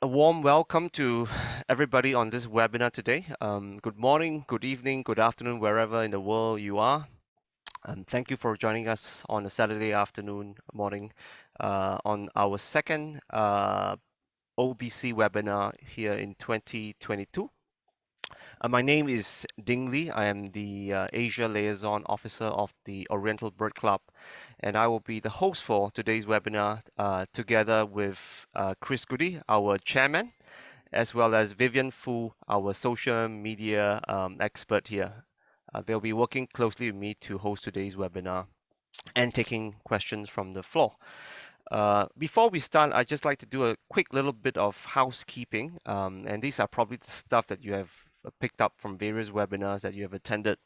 A warm welcome to everybody on this webinar today. Good morning, good evening, good afternoon, wherever in the world you are. Thank you for joining us on a Saturday afternoon, morning, on our second OBC webinar here in 2022. My name is Ding Li. I am the Asia Liaison Officer of the Oriental Bird Club, and I will be the host for today's webinar together with Chris Goody, our chairman, as well as Vivian Fu, our social media expert here. They'll be working closely with me to host today's webinar and taking questions from the floor. Before we start, I'd just like to do a quick little bit of housekeeping, and these are probably the stuff that you have picked up from various webinars that you have attended.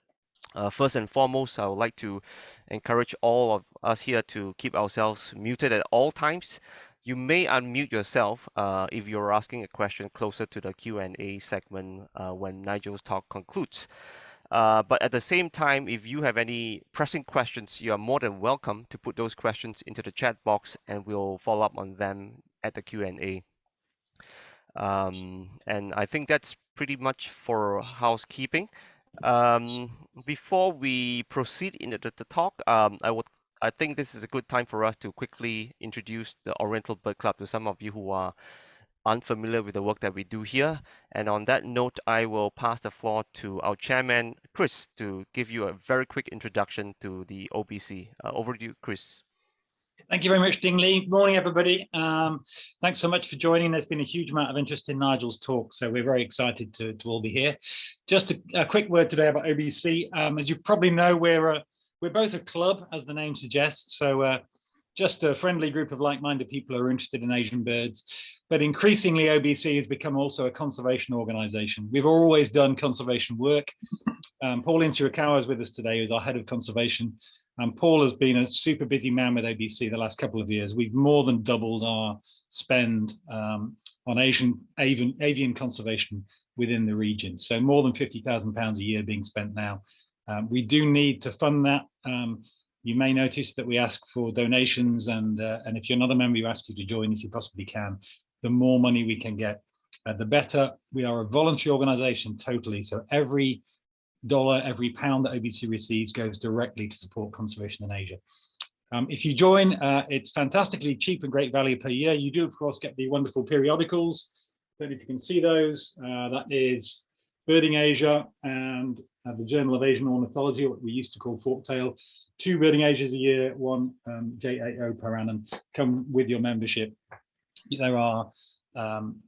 First and foremost, I would like to encourage all of us here to keep ourselves muted at all times. You may unmute yourself if you're asking a question closer to the Q&A segment when Nigel's talk concludes. But at the same time, if you have any pressing questions, you are more than welcome to put those questions into the chat box and we'll follow up on them at the Q&A. And I think that's pretty much for housekeeping. Before we proceed into the talk, I think this is a good time for us to quickly introduce the Oriental Bird Club to some of you who are unfamiliar with the work that we do here. And on that note, I will pass the floor to our chairman, Chris, to give you a very quick introduction to the OBC. Over to you, Chris. Thank you very much, Ding Li. Morning, everybody. Thanks so much for joining. There's been a huge amount of interest in Nigel's talk, so we're very excited to all be here. Just a quick word today about OBC. As you probably know, we're both a club, as the name suggests, so just a friendly group of like-minded people who are interested in Asian birds. But increasingly, OBC has become also a conservation organization. We've always done conservation work. Pauline Surikawa is with us today, who's our head of conservation. Paul has been a super busy man with OBC the last couple of years. We've more than doubled our spend on avian conservation within the region. So more than £50,000 a year being spent now. We do need to fund that. You may notice that we ask for donations, and if you're not a member, we ask you to join if you possibly can. The more money we can get, the better. We are a voluntary organization totally. So every dollar, every pound that OBC receives goes directly to support conservation in Asia. If you join, it's fantastically cheap and great value per year. You do, of course, get the wonderful periodicals. I don't know if you can see those. That is Birding Asia and the Journal of Asian Ornithology, what we used to call Forktail. 2 Birding Asias a year, 1 J8O per annum, come with your membership. There are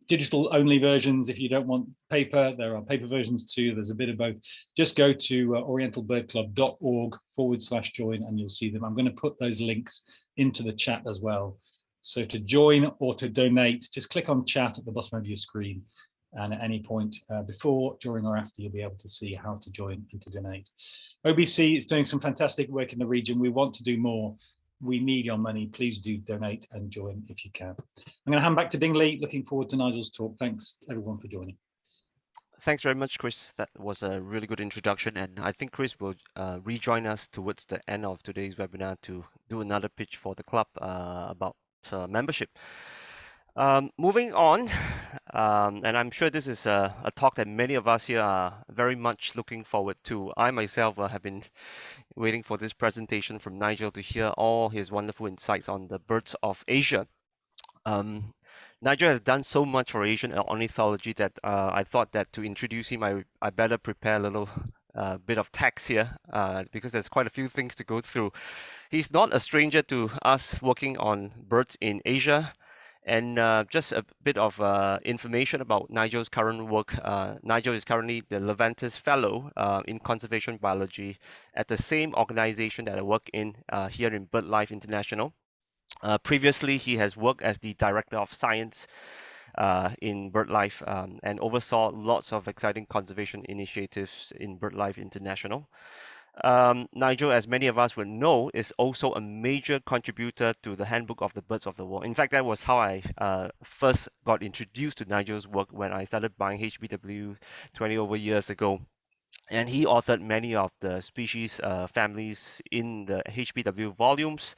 digital only versions if you don't want paper. There are paper versions too. There's a bit of both. Just go to orientalbirdclub.org/join and you'll see them. I'm going to put those links into the chat as well. So to join or to donate, just click on chat at the bottom of your screen. And at any point before, during or after, you'll be able to see how to join and to donate. OBC is doing some fantastic work in the region. We want to do more. We need your money. Please do donate and join if you can. I'm going to hand back to Ding Li. Looking forward to Nigel's talk. Thanks, everyone, for joining. Thanks very much, Chris. That was a really good introduction. And I think Chris will rejoin us towards the end of today's webinar to do another pitch for the club about membership. Moving on, and I'm sure this is a talk that many of us here are very much looking forward to. I myself have been waiting for this presentation from Nigel to hear all his wonderful insights on the birds of Asia. Nigel has done so much for Asian ornithology that I thought that to introduce him, I better prepare a little bit of text here because there's quite a few things to go through. He's not a stranger to us working on birds in Asia. And just a bit of information about Nigel's current work. Nigel is currently the Levantis Fellow in Conservation Biology at the same organization that I work in here in BirdLife International. Previously, he has worked as the Director of Science in BirdLife and oversaw lots of exciting conservation initiatives in BirdLife International. Nigel, as many of us will know, is also a major contributor to the Handbook of the Birds of the World. In fact, that was how I first got introduced to Nigel's work when I started buying HBW 20 over years ago. And he authored many of the species families in the HBW volumes,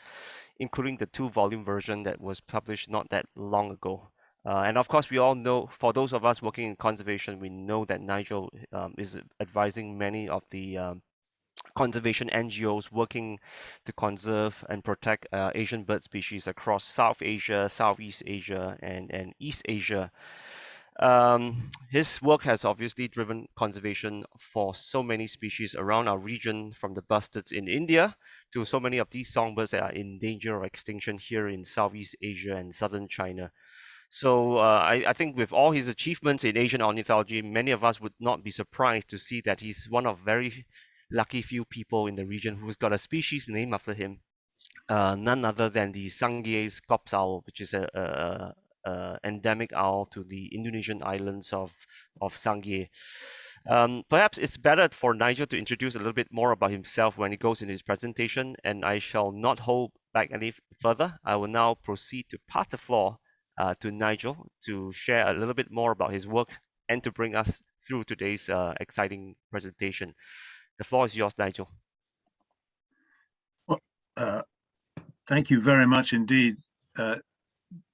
including the 2-volume version that was published not that long ago. And of course, we all know, for those of us working in conservation, we know that Nigel is advising many of the conservation NGOs working to conserve and protect Asian bird species across South Asia, Southeast Asia, and East Asia. His work has obviously driven conservation for so many species around our region, from the bustards in India to so many of these songbirds that are in danger of extinction here in Southeast Asia and southern China. So I think with all his achievements in Asian ornithology, many of us would not be surprised to see that he's one of very lucky few people in the region who's got a species named after him, none other than the Sangye scops owl, which is a endemic owl to the Indonesian islands of Sangye. Perhaps it's better for Nigel to introduce a little bit more about himself when he goes in his presentation, and I shall not hold back any further. I will now proceed to pass the floor to Nigel to share a little bit more about his work and to bring us through today's exciting presentation. The floor is yours, Nigel. Well, thank you very much indeed,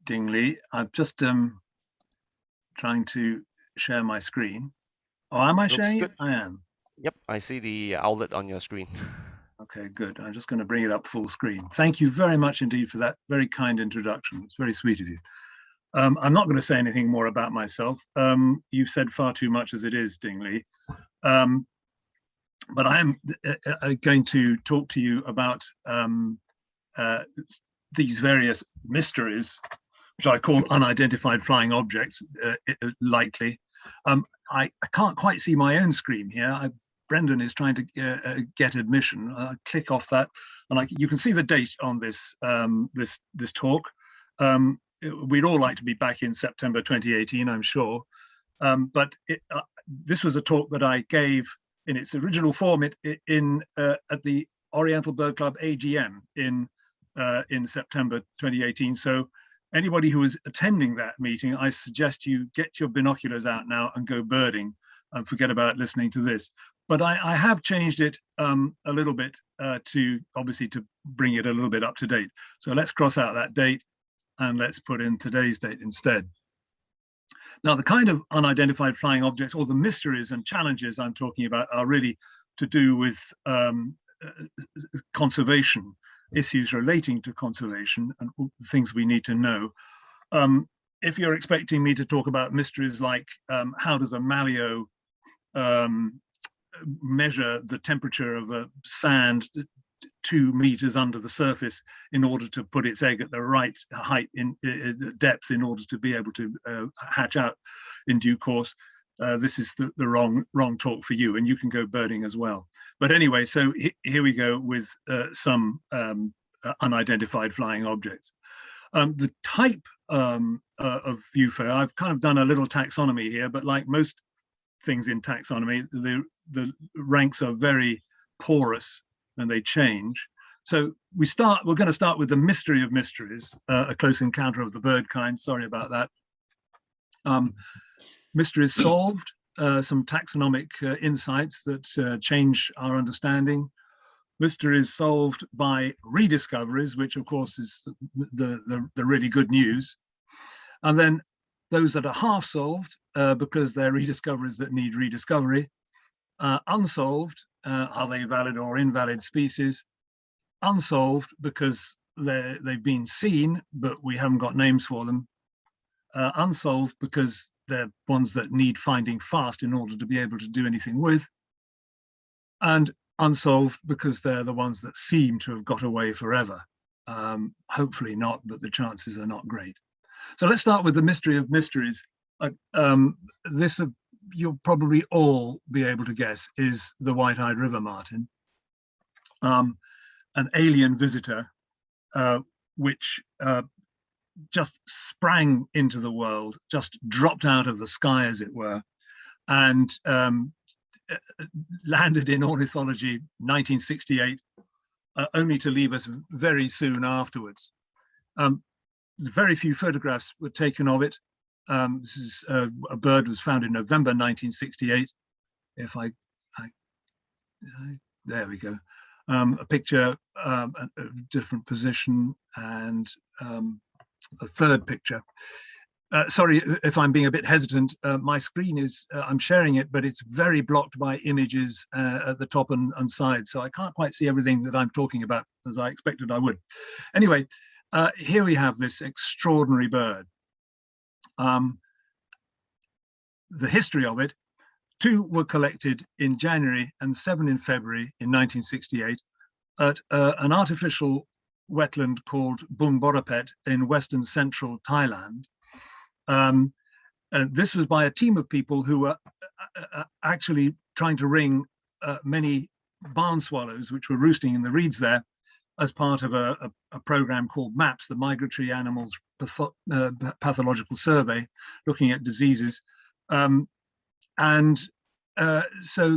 Dingley. I'm just trying to share my screen. Oh, am I sharing it? I am. Yep, I see the outlet on your screen. Okay, good. I'm just going to bring it up full screen. Thank you very much indeed for that very kind introduction. It's very sweet of you. I'm not going to say anything more about myself. You've said far too much as it is, Dingley. But I am going to talk to you about these various mysteries, which I call unidentified flying objects, likely. I can't quite see my own screen here. Brendan is trying to get admission. Click off that, and you can see the date on this this talk. We'd all like to be back in September 2018, I'm sure. But this was a talk that I gave in its original form at the Oriental Bird Club AGM in September 2018. So anybody who is attending that meeting, I suggest you get your binoculars out now and go birding and forget about listening to this. But I have changed it a little bit to bring it a little bit up to date. So let's cross out that date and let's put in today's date instead. Now, the kind of unidentified flying objects, or the mysteries and challenges I'm talking about, are really to do with conservation, issues relating to conservation and things we need to know. If you're expecting me to talk about mysteries like how does a maleo measure the temperature of a sand 2 meters under the surface in order to put its egg at the right height in depth in order to be able to hatch out in due course, this is the wrong talk for you, and you can go birding as well. But anyway, so here we go with some unidentified flying objects. The type of UFO, I've kind of done a little taxonomy here, but like most things in taxonomy, the ranks are very porous and they change. So we're going to start with the mystery of mysteries, a close encounter of the bird kind. Sorry about that. Mysteries solved, some taxonomic insights that change our understanding. Mysteries solved by rediscoveries, which of course is the really good news. And then those that are half solved because they're rediscoveries that need rediscovery. Unsolved, are they valid or invalid species? Unsolved because they've been seen, but we haven't got names for them. Unsolved because they're ones that need finding fast in order to be able to do anything with. And unsolved because they're the ones that seem to have got away forever. Hopefully not, but the chances are not great. So let's start with the mystery of mysteries. This you'll probably all be able to guess is the white-eyed river martin, an alien visitor which just sprang into the world, just dropped out of the sky, as it were, and landed in ornithology 1968, only to leave us very soon afterwards. Very few photographs were taken of it. This is a bird was found in November 1968. If there we go. A picture, a different position, and a third picture. Sorry if I'm being a bit hesitant. My screen is, I'm sharing it, but it's very blocked by images at the top and sides. So I can't quite see everything that I'm talking about as I expected I would. Anyway, here we have this extraordinary bird. The history of it: 2 were collected in January and 7 in February in 1968 at an artificial wetland called Bung Borapet in western central Thailand. This was by a team of people who were actually trying to ring many barn swallows, which were roosting in the reeds there, as part of a program called MAPS, the Migratory Animals Pathological Survey, looking at diseases. So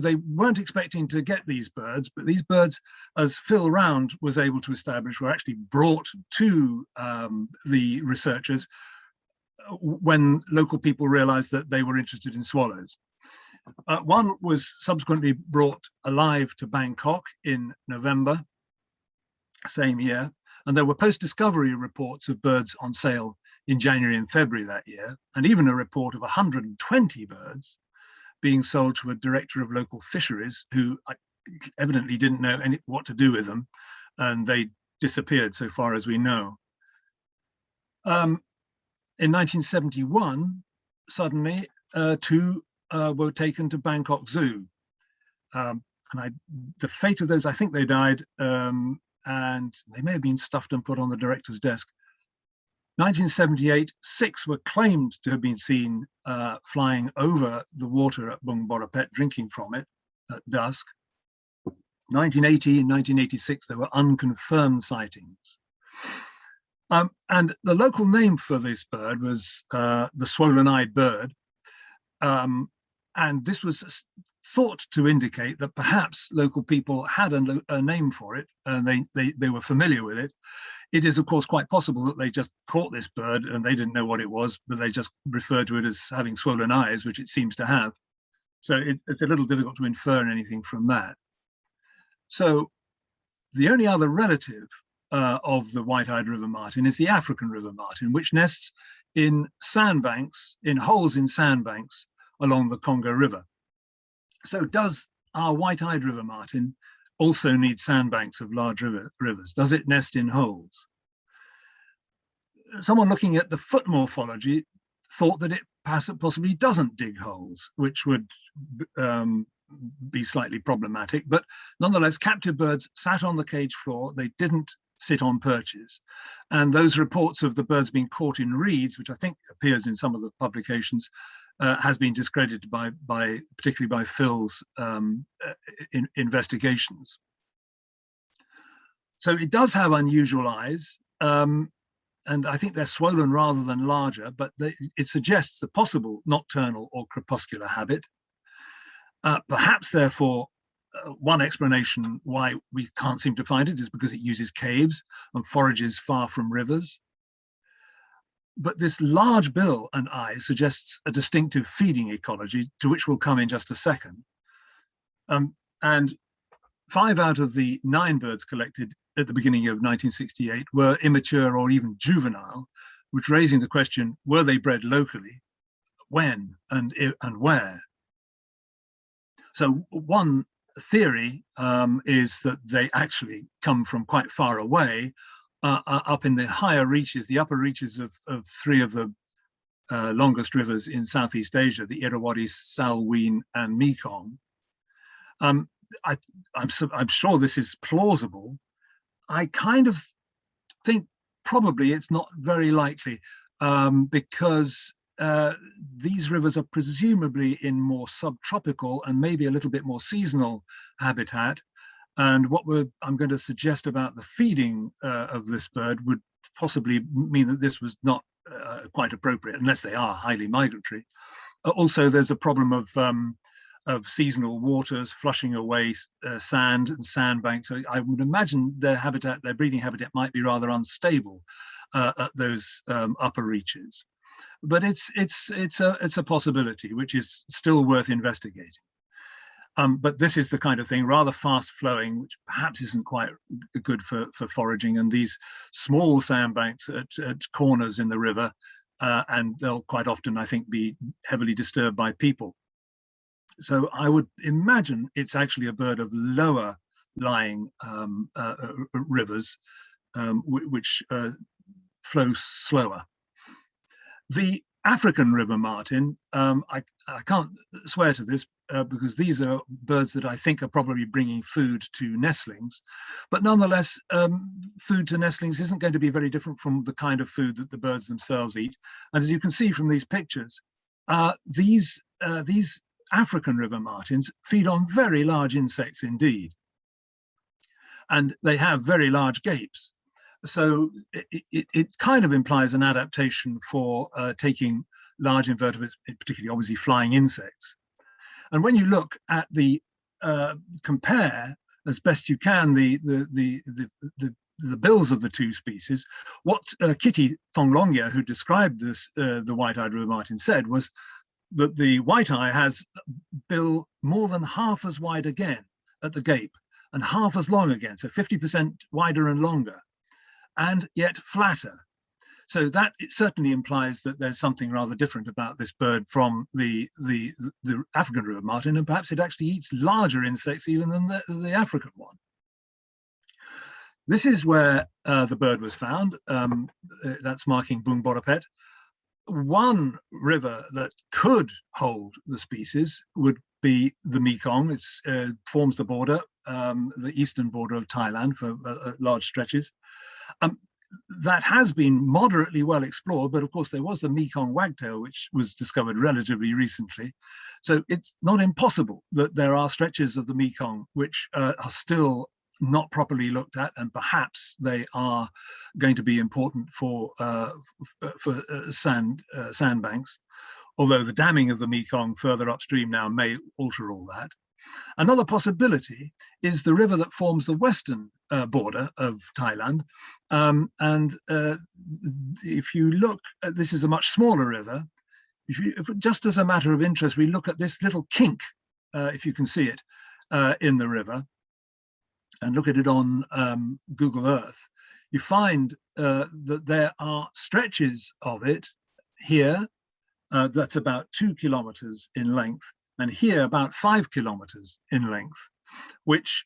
they weren't expecting to get these birds, but these birds, as Phil Round was able to establish, were actually brought to the researchers when local people realized that they were interested in swallows. One was subsequently brought alive to Bangkok in November, same year, and there were post-discovery reports of birds on sale in January and February that year, and even a report of 120 birds being sold to a director of local fisheries who evidently didn't know what to do with them, and they disappeared so far as we know. In 1971, suddenly 2 were taken to Bangkok Zoo. The fate of those, I think they died, and they may have been stuffed and put on the director's desk. 1978, 6 were claimed to have been seen flying over the water at Bung Borapet, drinking from it at dusk. 1980 and 1986, there were unconfirmed sightings. And the local name for this bird was the swollen-eyed bird. And this was thought to indicate that perhaps local people had a name for it and they were familiar with it. It is, of course, quite possible that they just caught this bird and they didn't know what it was, but they just referred to it as having swollen eyes, which it seems to have. So it's a little difficult to infer anything from that. So the only other relative of the white-eyed river martin is the African river martin, which nests in sandbanks, in holes in sandbanks along the Congo River. So does our white-eyed river martin also need sandbanks of large rivers? Does it nest in holes? Someone looking at the foot morphology thought that it possibly doesn't dig holes, which would be slightly problematic, but nonetheless, captive birds sat on the cage floor. They didn't sit on perches. And those reports of the birds being caught in reeds, which I think appears in some of the publications, has been discredited particularly by Phil's investigations. So it does have unusual eyes, and I think they're swollen rather than larger, but it suggests a possible nocturnal or crepuscular habit. Perhaps, therefore, one explanation why we can't seem to find it is because it uses caves and forages far from rivers. But this large bill and eye suggests a distinctive feeding ecology, to which we'll come in just a second. And 5 out of the 9 birds collected at the beginning of 1968 were immature or even juvenile, which raising the question, were they bred locally? When and where? So one theory is that they actually come from quite far away, up in the higher reaches, the upper reaches of 3 of the longest rivers in Southeast Asia, the Irrawaddy, Salween, and Mekong. I'm sure this is plausible. I kind of think probably it's not very likely, because these rivers are presumably in more subtropical and maybe a little bit more seasonal habitat. And what I'm going to suggest about the feeding of this bird would possibly mean that this was not quite appropriate, unless they are highly migratory. Also, there's a problem of seasonal waters flushing away sand and sandbanks. So I would imagine their breeding habitat might be rather unstable at those upper reaches. But it's a possibility, which is still worth investigating. But this is the kind of thing, rather fast flowing, which perhaps isn't quite good for foraging. And these small sandbanks at corners in the river and they'll quite often, I think, be heavily disturbed by people. So I would imagine it's actually a bird of lower lying rivers, which flow slower. The African river martin, I can't swear to this because these are birds that I think are probably bringing food to nestlings, but nonetheless, food to nestlings isn't going to be very different from the kind of food that the birds themselves eat. And as you can see from these pictures, these African river martins feed on very large insects indeed, and they have very large gapes. So it kind of implies an adaptation for taking large invertebrates, particularly obviously flying insects. And when you look at the compare as best you can the bills of the two species, what Kitty Thonglongya, who described this, the white-eyed river martin, said was that the white-eye has bill more than half as wide again at the gape and half as long again, so 50% wider and longer, and yet flatter. So that it certainly implies that there's something rather different about this bird from the African river martin, and perhaps it actually eats larger insects even than the African one. This is where the bird was found. That's marking Bung Borapet. One river that could hold the species would be the Mekong. It forms the border, the eastern border of Thailand for large stretches. That has been moderately well explored, but of course there was the Mekong wagtail, which was discovered relatively recently. So it's not impossible that there are stretches of the Mekong which are still not properly looked at, and perhaps they are going to be important for sandbanks, although the damming of the Mekong further upstream now may alter all that. Another possibility is the river that forms the western border of Thailand. If you look at, this is a much smaller river. If just as a matter of interest, we look at this little kink, if you can see it, in the river, and look at it on Google Earth, you find that there are stretches of it here, that's about 2 kilometers in length, and here about 5 kilometers in length, which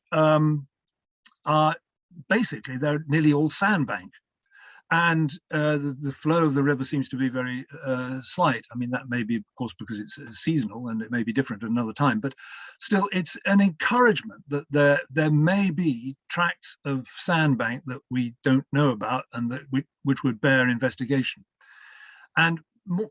are basically, they're nearly all sandbank. And the flow of the river seems to be very slight. I mean, that may be, of course, because it's seasonal and it may be different at another time, but still it's an encouragement that there may be tracts of sandbank that we don't know about and that which would bear investigation. And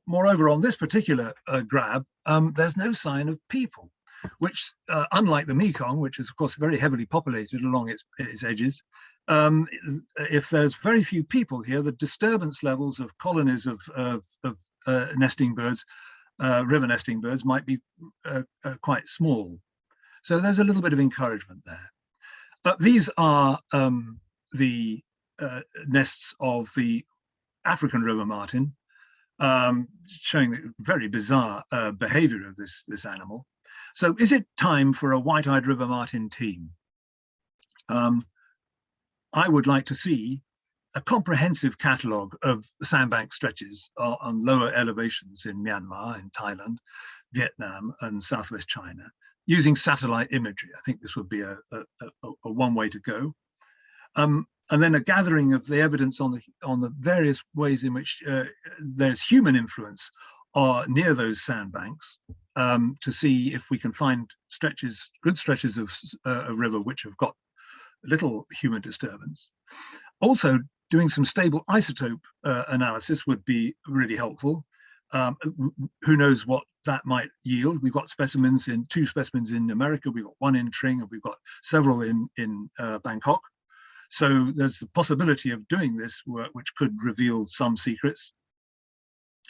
moreover, on this particular grab, there's no sign of people, which, unlike the Mekong, which is, of course, very heavily populated along its edges, if there's very few people here, the disturbance levels of colonies of nesting birds, river nesting birds, might be quite small. So there's a little bit of encouragement there. These are the nests of the African river martin, showing the very bizarre behavior of this animal. So is it time for a white-eyed river martin team? I would like to see a comprehensive catalogue of sandbank stretches on lower elevations in Myanmar, in Thailand, Vietnam, and Southwest China, using satellite imagery. I think this would be a one way to go. And then a gathering of the evidence on the various ways in which there's human influence near those sandbanks, to see if we can find good stretches of a river which have got little human disturbance. Also, doing some stable isotope analysis would be really helpful. Who knows what that might yield? We've got two specimens in America, we've got one in Tring, and we've got several in Bangkok. So there's the possibility of doing this work, which could reveal some secrets.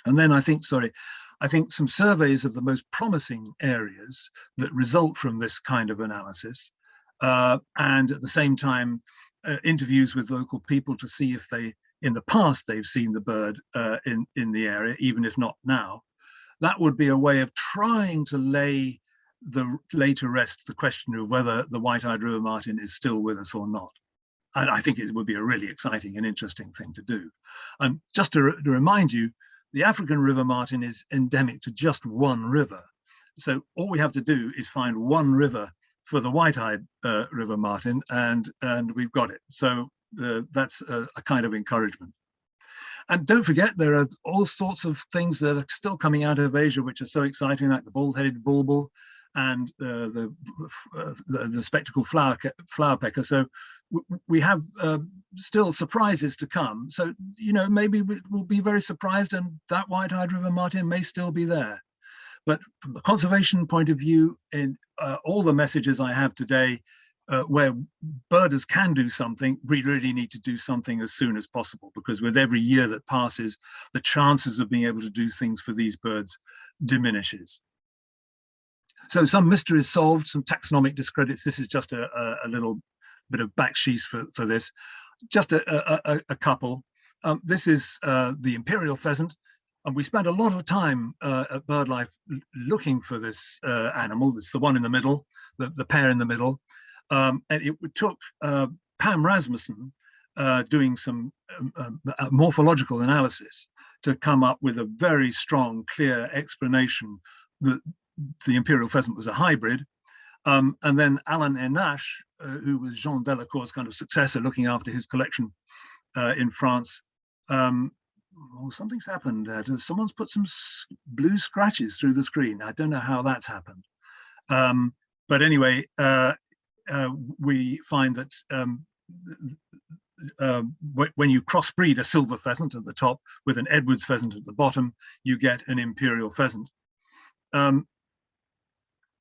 And then I think some surveys of the most promising areas that result from this kind of analysis, and at the same time, interviews with local people to see if in the past, they've seen the bird in the area, even if not now. That would be a way of trying to lay to rest the question of whether the white-eyed river martin is still with us or not. And I think it would be a really exciting and interesting thing to do. And just to remind you, The African river martin is endemic to just one river. So all we have to do is find one river for the white-eyed river martin, and we've got it. So that's a kind of encouragement. And don't forget, there are all sorts of things that are still coming out of Asia, which are so exciting, like the bald-headed bulbul and the spectacled flower pecker. So we have still surprises to come. So, maybe we'll be very surprised, and that white-eyed river martin may still be there. But from the conservation point of view, in all the messages I have today, where birders can do something, we really need to do something as soon as possible, because with every year that passes, the chances of being able to do things for these birds diminishes. So some mysteries solved, some taxonomic discredits. This is just a little bit of backsheesh for this. Just a couple. This is the imperial pheasant. And we spent a lot of time at BirdLife looking for this animal. It's the one in the middle, the pair in the middle. And it took Pam Rasmussen doing some morphological analysis to come up with a very strong, clear explanation that the imperial pheasant was a hybrid. And then Alan Enache, who was Jean Delacour's kind of successor, looking after his collection in France. Something's happened. Someone's put some blue scratches through the screen. I don't know how that's happened. But anyway, we find that when you crossbreed a silver pheasant at the top with an Edwards pheasant at the bottom, you get an imperial pheasant.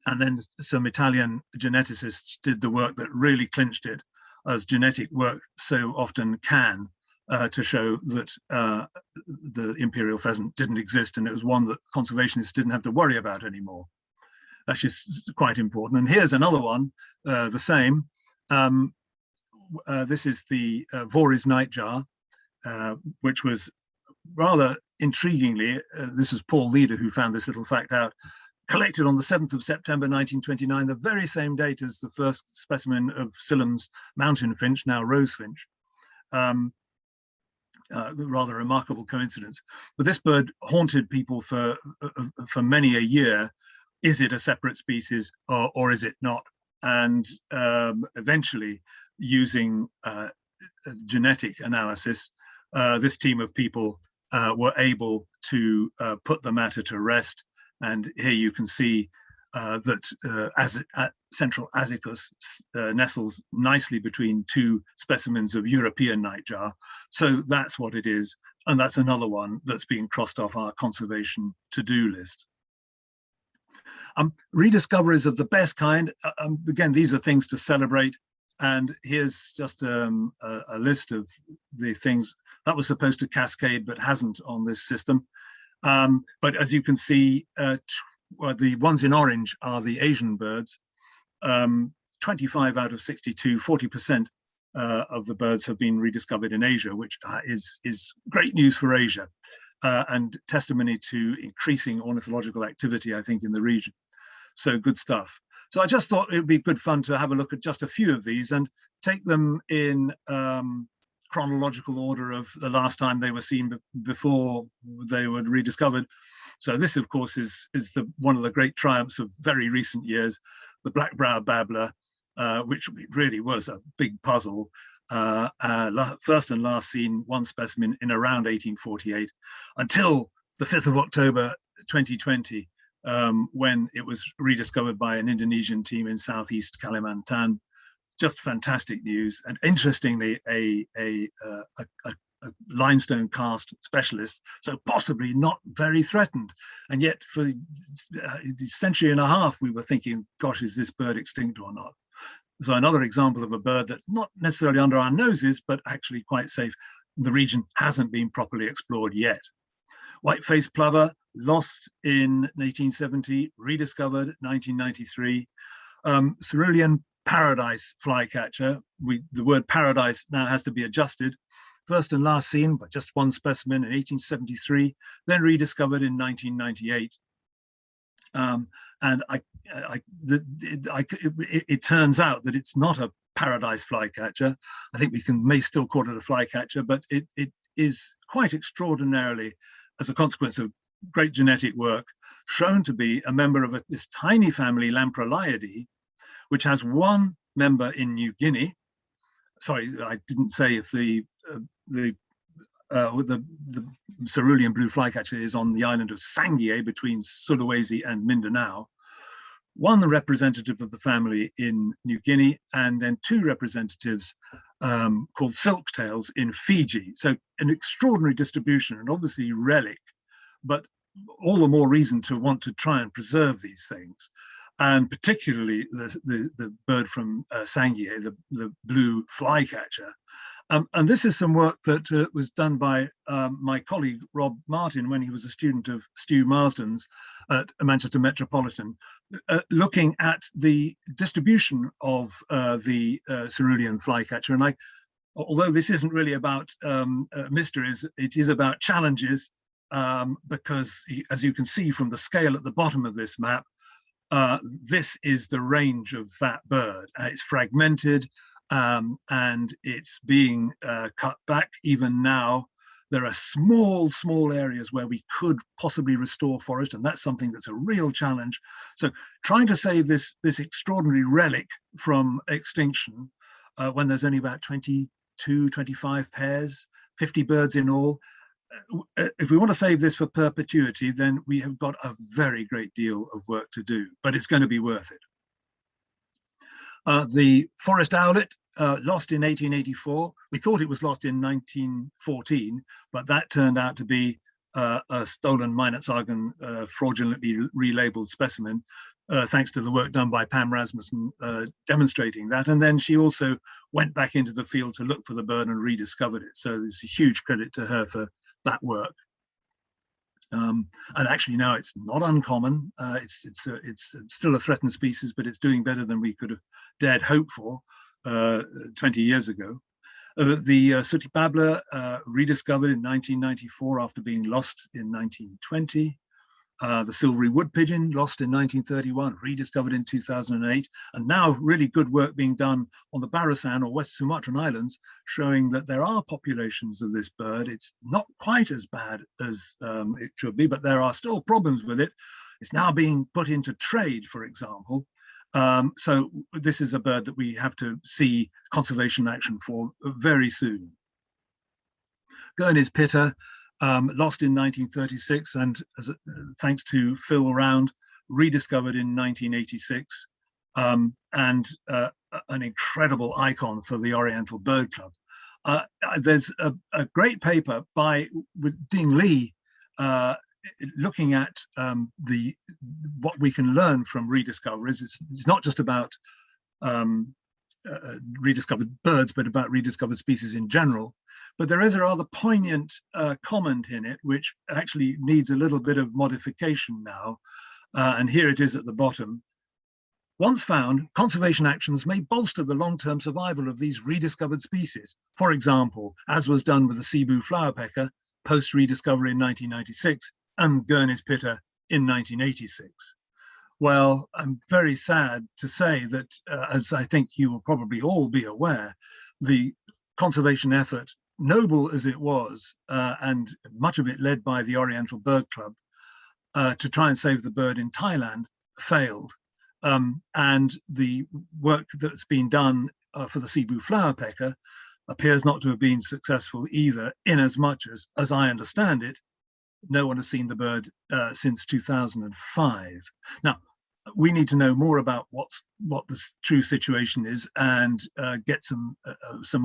And then some Italian geneticists did the work that really clinched it, as genetic work so often can, to show that the imperial pheasant didn't exist, and it was one that conservationists didn't have to worry about anymore. That's just quite important. And here's another one, the same. This is the Voorhees nightjar, which was rather intriguingly, this is Paul Leader who found this little fact out, collected on the 7th of September 1929, the very same date as the first specimen of Sillam's mountain finch, now rose finch. Rather remarkable coincidence. But this bird haunted people for many a year. Is it a separate species or is it not? And eventually, using genetic analysis, this team of people were able to put the matter to rest. And here you can see that Central Azicus nestles nicely between two specimens of European nightjar. So that's what it is. And that's another one that's being crossed off our conservation to-do list. Rediscoveries of the best kind. Again, these are things to celebrate. And here's just a list of the things that was supposed to cascade, but hasn't on this system. But as you can see, the ones in orange are the Asian birds. 25 out of 62, 40% of the birds have been rediscovered in Asia, which is great news for Asia and testimony to increasing ornithological activity, I think, in the region. So good stuff. So I just thought it would be good fun to have a look at just a few of these and take them in chronological order of the last time they were seen before they were rediscovered. So this, of course, is one of the great triumphs of very recent years, the black-browed babbler, which really was a big puzzle. First and last seen one specimen in around 1848 until the 5th of October 2020, when it was rediscovered by an Indonesian team in southeast Kalimantan. Just fantastic news. And interestingly, a limestone karst specialist, so possibly not very threatened. And yet for a century and a half, we were thinking, gosh, is this bird extinct or not? So another example of a bird that's not necessarily under our noses, but actually quite safe. The region hasn't been properly explored yet. White-faced plover, lost in 1870, rediscovered 1993. Cerulean paradise flycatcher. The word paradise now has to be adjusted. First and last seen, but just one specimen in 1873, then rediscovered in 1998. And it turns out that it's not a paradise flycatcher. I think we may still call it a flycatcher, but it is quite extraordinarily as a consequence of great genetic work, shown to be a member of this tiny family, Lamproliidae, which has one member in New Guinea. Sorry, I didn't say if the cerulean blue flycatcher is on the island of Sangihe between Sulawesi and Mindanao. One representative of the family in New Guinea, and then two representatives called silktails in Fiji. So an extraordinary distribution, and obviously relic, but all the more reason to want to try and preserve these things. And particularly the bird from Sangihe, the blue flycatcher. And this is some work that was done by my colleague, Rob Martin, when he was a student of Stu Marsden's at Manchester Metropolitan, looking at the distribution of the cerulean flycatcher. And although this isn't really about mysteries, it is about challenges, because as you can see from the scale at the bottom of this map, this is the range of that bird. It's fragmented, and it's being cut back. Even now, there are small areas where we could possibly restore forest, and that's something that's a real challenge. So trying to save this extraordinary relic from extinction, when there's only about 22, 25 pairs, 50 birds in all, if we want to save this for perpetuity, then we have got a very great deal of work to do, but it's going to be worth it. The forest owlet, lost in 1884. We thought it was lost in 1914, but that turned out to be a stolen Meinertzagen, fraudulently relabeled specimen, thanks to the work done by Pam Rasmussen demonstrating that. And then she also went back into the field to look for the bird and rediscovered it. So there's a huge credit to her for that work. And actually now it's not uncommon. It's still a threatened species, but it's doing better than we could have dared hope for 20 years ago. The sooty babbler, rediscovered in 1994 after being lost in 1920. The silvery wood pigeon, lost in 1931, rediscovered in 2008, and now really good work being done on the Barisan or West Sumatran Islands, showing that there are populations of this bird. It's not quite as bad as it should be, but there are still problems with it. It's now being put into trade, for example. So this is a bird that we have to see conservation action for very soon. Gurney's pitter, lost in 1936, and thanks to Phil Round, rediscovered in 1986, and an incredible icon for the Oriental Bird Club. There's a great paper with Ding Li looking at what we can learn from rediscoveries. It's not just about rediscovered birds, but about rediscovered species in general. But there is a rather poignant comment in it, which actually needs a little bit of modification now. And here it is at the bottom. Once found, conservation actions may bolster the long-term survival of these rediscovered species. For example, as was done with the Cebu flowerpecker, post-rediscovery in 1996, and Gurney's pitter in 1986. Well, I'm very sad to say that, as I think you will probably all be aware, the conservation effort, noble as it was, and much of it led by the Oriental Bird Club, to try and save the bird in Thailand, failed. And the work that's been done for the Cebu flowerpecker appears not to have been successful either, in as much as I understand it, no one has seen the bird since 2005. Now, we need to know more about what the true situation is and get some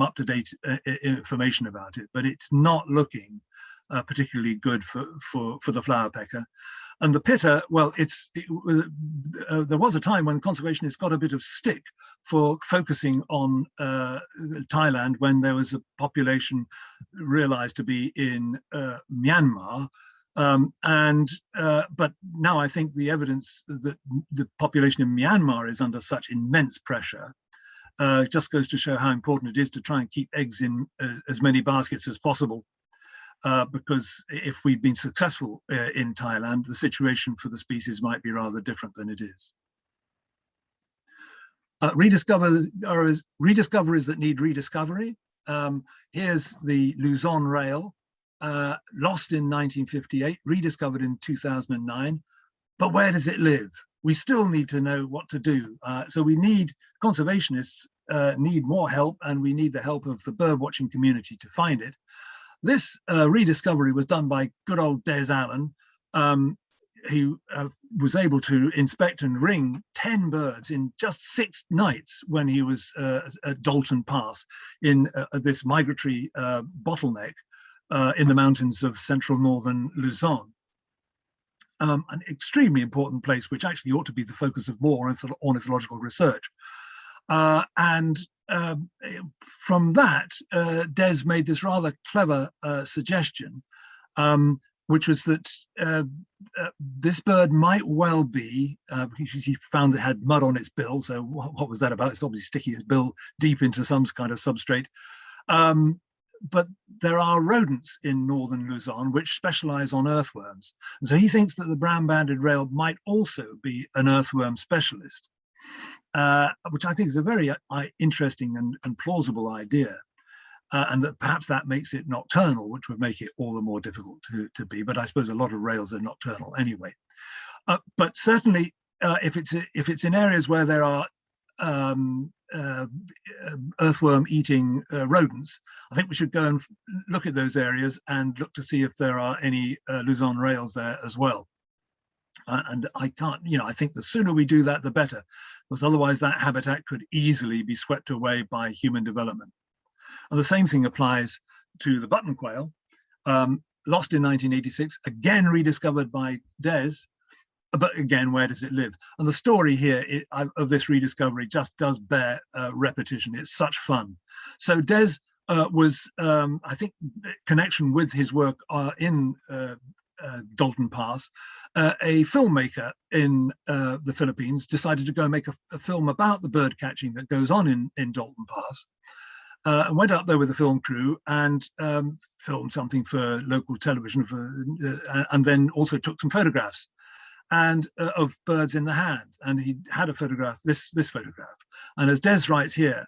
up-to-date information about it. But it's not looking particularly good for the flowerpecker. And the pitter, well, there was a time when conservationists got a bit of stick for focusing on Thailand when there was a population realized to be in Myanmar. But now I think the evidence that the population in Myanmar is under such immense pressure just goes to show how important it is to try and keep eggs in as many baskets as possible. Because if we'd been successful in Thailand, the situation for the species might be rather different than it is. Rediscoveries that need rediscovery. Here's the Luzon rail. lost in 1958, rediscovered in 2009. But where does it live? We still need to know what to do. So we need, conservationists need more help, and we need the help of the bird watching community to find it. This rediscovery was done by good old Des Allen, who was able to inspect and ring 10 birds in just 6 nights when he was at Dalton Pass in this migratory bottleneck in the mountains of central northern Luzon. An extremely important place, which actually ought to be the focus of more ornithological research. And from that, Des made this rather clever suggestion, which was that this bird might well be, he found it had mud on its bill, so what was that about? It's obviously sticking its bill deep into some kind of substrate. But there are rodents in northern Luzon which specialize on earthworms. And so he thinks that the brown-banded rail might also be an earthworm specialist, which I think is a very interesting and plausible idea. And that perhaps that makes it nocturnal, which would make it all the more difficult to be. But I suppose a lot of rails are nocturnal anyway. But certainly, if it's in areas where there are earthworm-eating rodents, I think we should go and look at those areas and look to see if there are any Luzon rails there as well. And I can't, I think the sooner we do that, the better, because otherwise that habitat could easily be swept away by human development. And the same thing applies to the button quail, lost in 1986, again rediscovered by Des. But again, where does it live? And the story here of this rediscovery just does bear repetition. It's such fun. So Des was, I think, connection with his work in Dalton Pass, a filmmaker in the Philippines decided to go and make a film about the bird catching that goes on in Dalton Pass. And went up there with the film crew and filmed something for local television, and then also took some photographs and of birds in the hand. And he had a photograph, this photograph. And as Des writes here,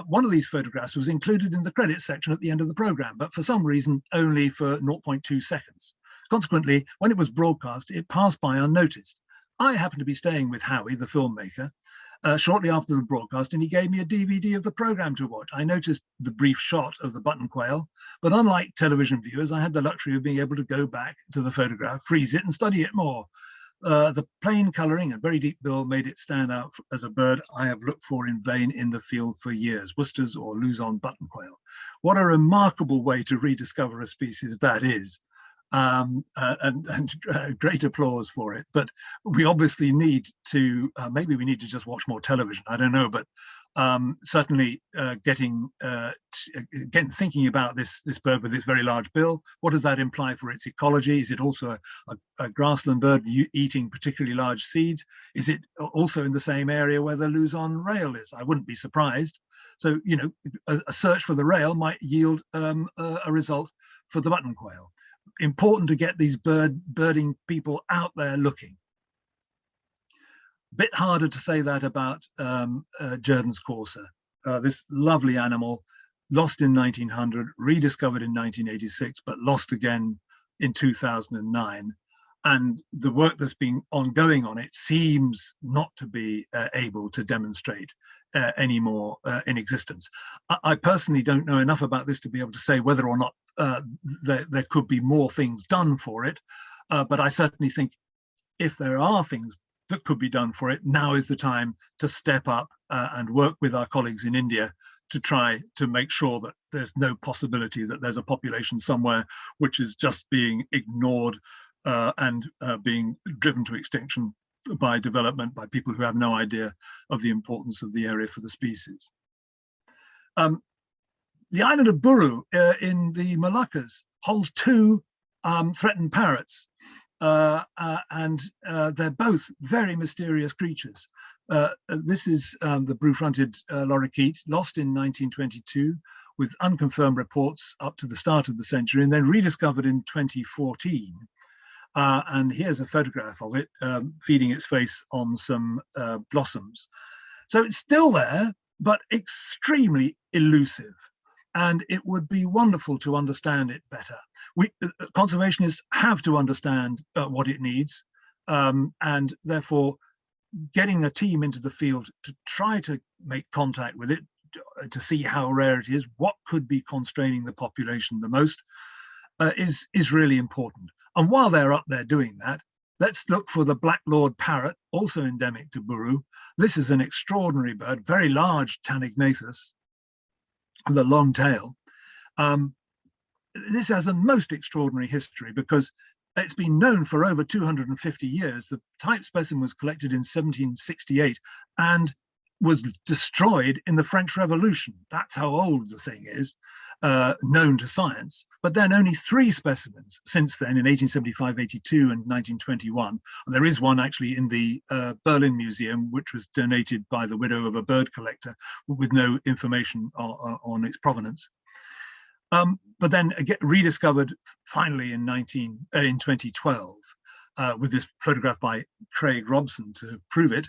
one of these photographs was included in the credits section at the end of the program, but for some reason only for 0.2 seconds. Consequently, when it was broadcast, it passed by unnoticed. I happened to be staying with Howie, the filmmaker, shortly after the broadcast, and he gave me a DVD of the program to watch. I noticed the brief shot of the button quail, but unlike television viewers, I had the luxury of being able to go back to the photograph, freeze it, and study it more. The plain colouring and very deep bill made it stand out as a bird I have looked for in vain in the field for years, Worcester's or Luzon button quail. What a remarkable way to rediscover a species that is. And great applause for it. But we obviously need to, maybe we need to just watch more television, I don't know, but certainly thinking about this bird with this very large bill, what does that imply for its ecology? Is it also a grassland bird eating particularly large seeds? Is it also in the same area where the Luzon rail is? I wouldn't be surprised. So, a search for the rail might yield a result for the button quail. Important to get these birding people out there looking. Bit harder to say that about Jerdon's courser. This lovely animal, lost in 1900, rediscovered in 1986, but lost again in 2009. And the work that's been ongoing on it seems not to be able to demonstrate any more in existence. I personally don't know enough about this to be able to say whether or not there could be more things done for it, but I certainly think if there are things that could be done for it, now is the time to step up and work with our colleagues in India to try to make sure that there's no possibility that there's a population somewhere which is just being ignored and being driven to extinction by development, by people who have no idea of the importance of the area for the species. The island of Buru in the Moluccas holds 2 threatened parrots, and they're both very mysterious creatures. This is the blue-fronted lorikeet, lost in 1922 with unconfirmed reports up to the start of the century, and then rediscovered in 2014. And here's a photograph of it feeding its face on some blossoms. So it's still there, but extremely elusive. and it would be wonderful to understand it better. Conservationists have to understand what it needs, and therefore getting a team into the field to try to make contact with it, to see how rare it is, what could be constraining the population the most, is really important. And while they're up there doing that, let's look for the black lord parrot, also endemic to Buru. This is an extraordinary bird, very large Tanignathus, with a long tail. This has a most extraordinary history because it's been known for over 250 years. The type specimen was collected in 1768 and was destroyed in the French Revolution. That's how old the thing is, known to science. But then only 3 specimens since then, in 1875, 82, and 1921. And there is one actually in the Berlin Museum, which was donated by the widow of a bird collector with no information on its provenance. But then again, rediscovered finally in 2012 with this photograph by Craig Robson to prove it.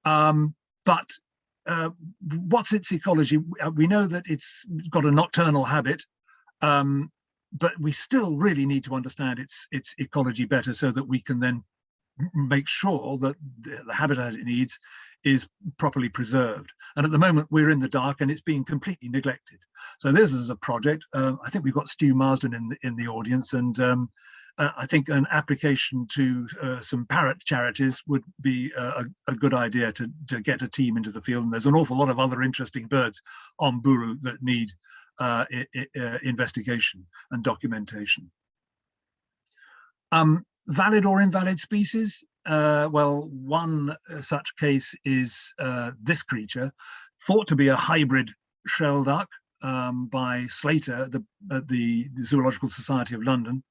But what's its ecology? We know that it's got a nocturnal habit, but we still really need to understand its ecology better so that we can then make sure that the habitat it needs is properly preserved. And at the moment we're in the dark and it's being completely neglected. So this is a project. I think we've got Stu Marsden in the audience, and I think an application to some parrot charities would be a good idea to get a team into the field. And there's an awful lot of other interesting birds on Buru that need investigation and documentation. Valid or invalid species? Well, one such case is this creature, thought to be a hybrid shelduck by Slater at the Zoological Society of London.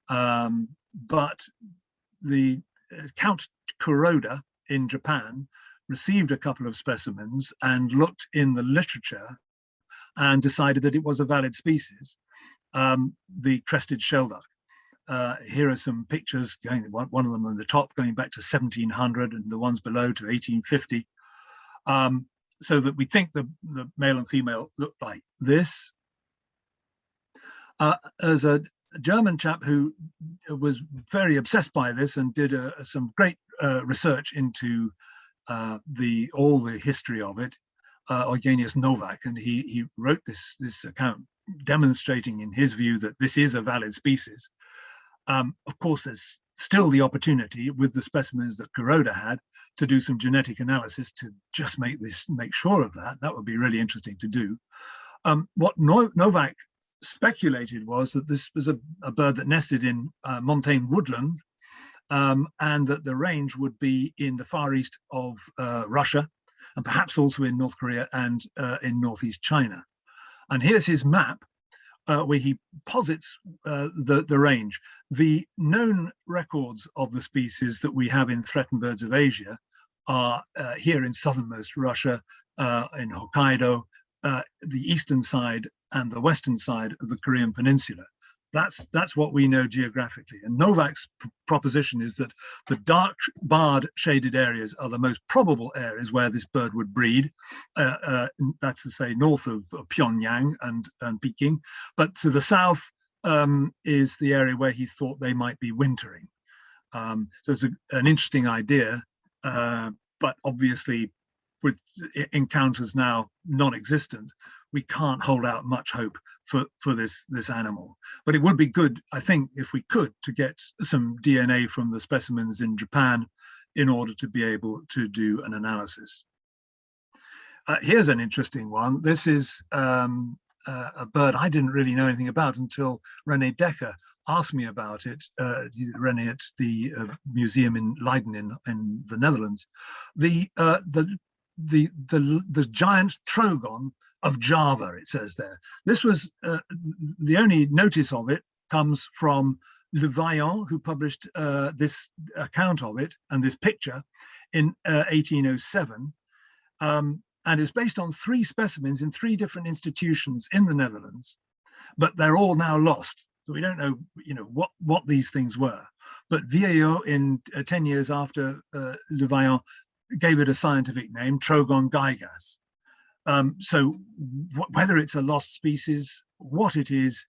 But the Count Kuroda in Japan received a couple of specimens and looked in the literature and decided that it was a valid species, the crested shelduck. Here are some pictures, one of them on the top going back to 1700 and the ones below to 1850, so that we think the male and female look like this. As a German chap who was very obsessed by this and did some great research into all the history of it, Eugenius Novak, and he wrote this account demonstrating in his view that this is a valid species. Of course, there's still the opportunity with the specimens that Kuroda had to do some genetic analysis to just make sure of that. That would be really interesting to do. What Novak speculated was that this was a bird that nested in montane woodland, and that the range would be in the far east of Russia, and perhaps also in North Korea and in northeast China. And here's his map, where he posits the range. The known records of the species that we have in threatened birds of Asia are here in southernmost Russia, in Hokkaido, the eastern side and the western side of the Korean Peninsula. That's what we know geographically. And Novak's proposition is that the dark barred shaded areas are the most probable areas where this bird would breed. That's to say north of Pyongyang and Peking, but to the south is the area where he thought they might be wintering. So it's an interesting idea, but obviously with encounters now non-existent, we can't hold out much hope for this animal. But it would be good, I think, if we could, to get some DNA from the specimens in Japan in order to be able to do an analysis. Here's an interesting one. This is a bird I didn't really know anything about until René Dekker asked me about it. René at the museum in Leiden in the Netherlands. The giant trogon of Java, it says there. This was the only notice of it comes from Le Vaillant, who published this account of it and this picture in 1807, and it's based on 3 specimens in 3 different institutions in the Netherlands, but they're all now lost, so we don't know, what these things were. But Vieillot, in 10 years after Le Vaillant, gave it a scientific name, Trogon gigas. So whether it's a lost species, what it is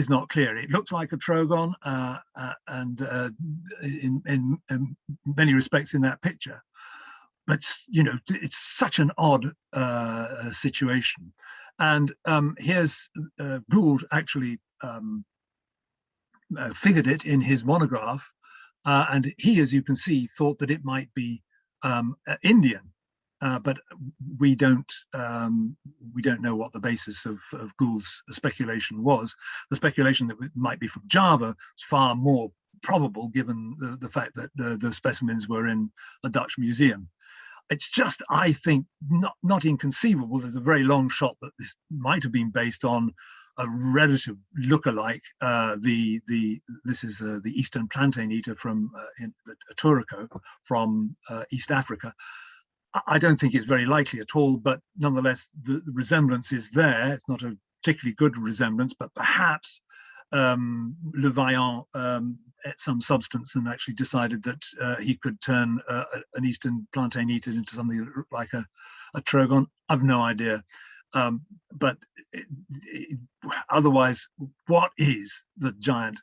not clear. It looks like a trogon, and in many respects in that picture. But you know, it's such an odd situation. And here's Gould actually figured it in his monograph, and he, as you can see, thought that it might be Indian. But we don't know what the basis of Gould's speculation was. The speculation that it might be from Java is far more probable, given the fact that the specimens were in a Dutch museum. It's just, I think, not inconceivable. There's a very long shot that this might have been based on a relative look-alike. This is the eastern plantain eater from a Turco from East Africa. I don't think it's very likely at all, but nonetheless, the resemblance is there. It's not a particularly good resemblance, but perhaps Le Vaillant ate some substance and actually decided that he could turn an eastern plantain eater into something that looked like a trogon. I've no idea. But otherwise, what is the giant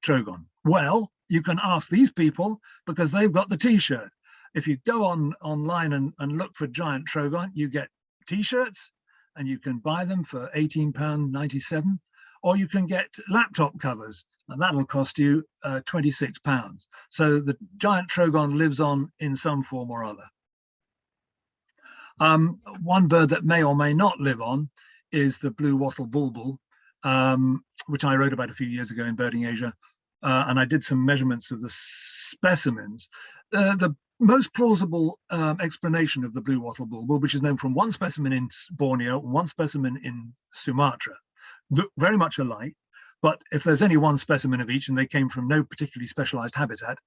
trogon? Well, you can ask these people because they've got the T-shirt. If you go online and look for giant trogon, you get T-shirts, and you can buy them for £18.97, or you can get laptop covers, and that'll cost you £26. So the giant trogon lives on in some form or other. One bird that may or may not live on is the blue wattle bulbul, which I wrote about a few years ago in Birding Asia, and I did some measurements of the specimens. The most plausible explanation of the blue wattle bulbul, which is known from one specimen in Borneo, one specimen in Sumatra, look very much alike. But if there's only one specimen of each and they came from no particularly specialized habitat,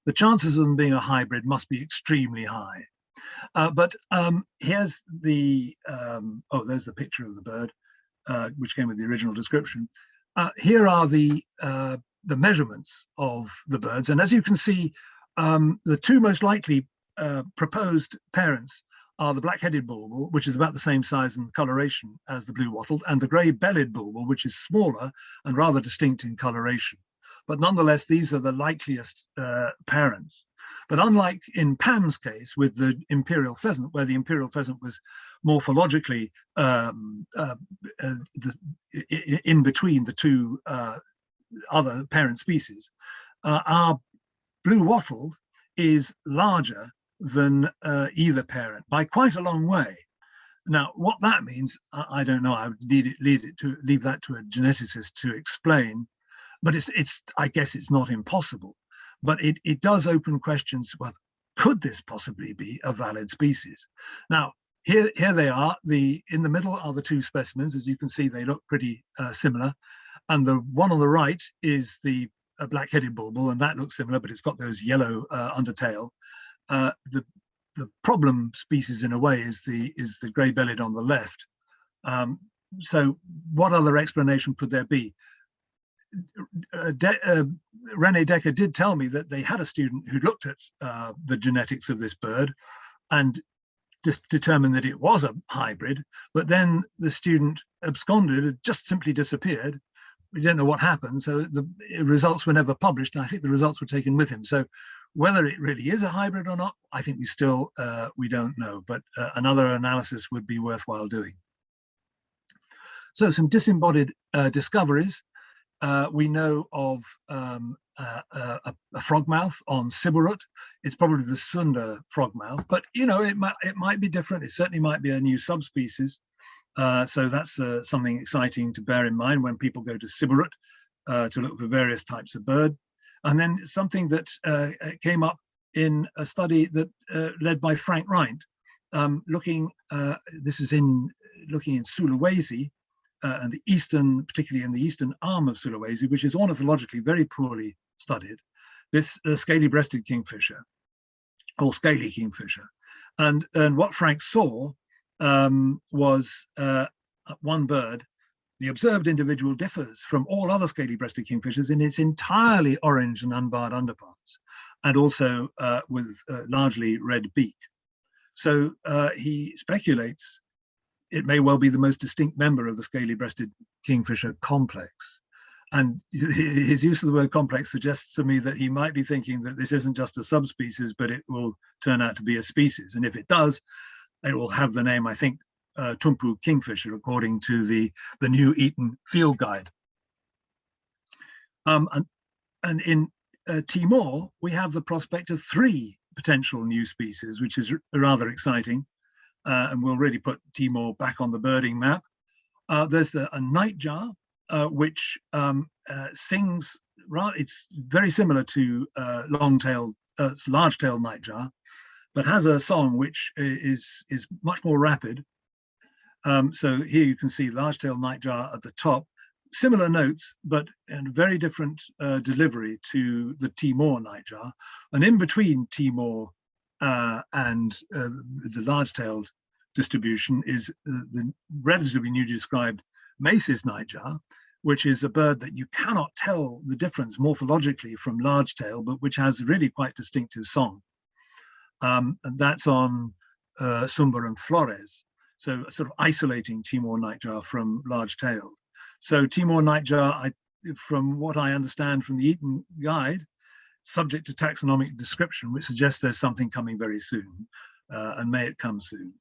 the chances of them being a hybrid must be extremely high. But here's the, there's the picture of the bird, which came with the original description. Here are the measurements of the birds. And as you can see, the two most likely proposed parents are the black-headed bulbul, which is about the same size and coloration as the blue-wattled, and the grey-bellied bulbul, which is smaller and rather distinct in coloration. But nonetheless, these are the likeliest parents. But unlike in Pam's case with the imperial pheasant, where the imperial pheasant was morphologically in between the two other parent species, our blue wattle is larger than either parent by quite a long way. Now, what that means, I don't know. I would leave that to a geneticist to explain. But I guess it's not impossible. But it does open questions. Well, could this possibly be a valid species? Now, here they are. In the middle are the two specimens. As you can see, they look pretty similar. And the one on the right is the black-headed bulbul, and that looks similar, but it's got those yellow undertail. The problem species, in a way, is the grey-bellied on the left. So, what other explanation could there be? René Decker did tell me that they had a student who looked at the genetics of this bird and just determined that it was a hybrid, but then the student absconded, it just simply disappeared. We don't know what happened, so the results were never published, and I think the results were taken with him. So whether it really is a hybrid or not, I think we don't know, but another analysis would be worthwhile doing. So some disembodied discoveries. We know of a frogmouth on Siberut. It's probably the Sunda frogmouth, but you know, it might be different. It certainly might be a new subspecies. So that's something exciting to bear in mind when people go to Siberut to look for various types of bird. And then something that came up in a study that led by Frank Reint, looking in Sulawesi, and the eastern, particularly in the eastern arm of Sulawesi, which is ornithologically very poorly studied, this scaly-breasted kingfisher, or scaly kingfisher. And what Frank saw was one bird. The observed individual differs from all other scaly-breasted kingfishers in its entirely orange and unbarred underparts, and also with largely red beak. So he speculates it may well be the most distinct member of the scaly-breasted kingfisher complex. And his use of the word complex suggests to me that he might be thinking that this isn't just a subspecies, but it will turn out to be a species. And if it does, it will have the name, I think, Tumpu kingfisher, according to the new Eton Field Guide. And in Timor, we have the prospect of 3 potential new species, which is rather exciting, and will really put Timor back on the birding map. There's a nightjar, which sings, it's very similar to large-tailed nightjar, but has a song which is much more rapid. So here you can see large-tailed nightjar at the top, similar notes, but in very different delivery to the Timor nightjar. And in between Timor and the large-tailed distribution is the relatively newly described Mace's nightjar, which is a bird that you cannot tell the difference morphologically from large-tail, but which has a really quite distinctive song. And that's on Sumber and Flores, so sort of isolating Timor nightjar from large-tailed. So Timor nightjar, from what I understand from the Eton Guide, subject to taxonomic description, which suggests there's something coming very soon, and may it come soon.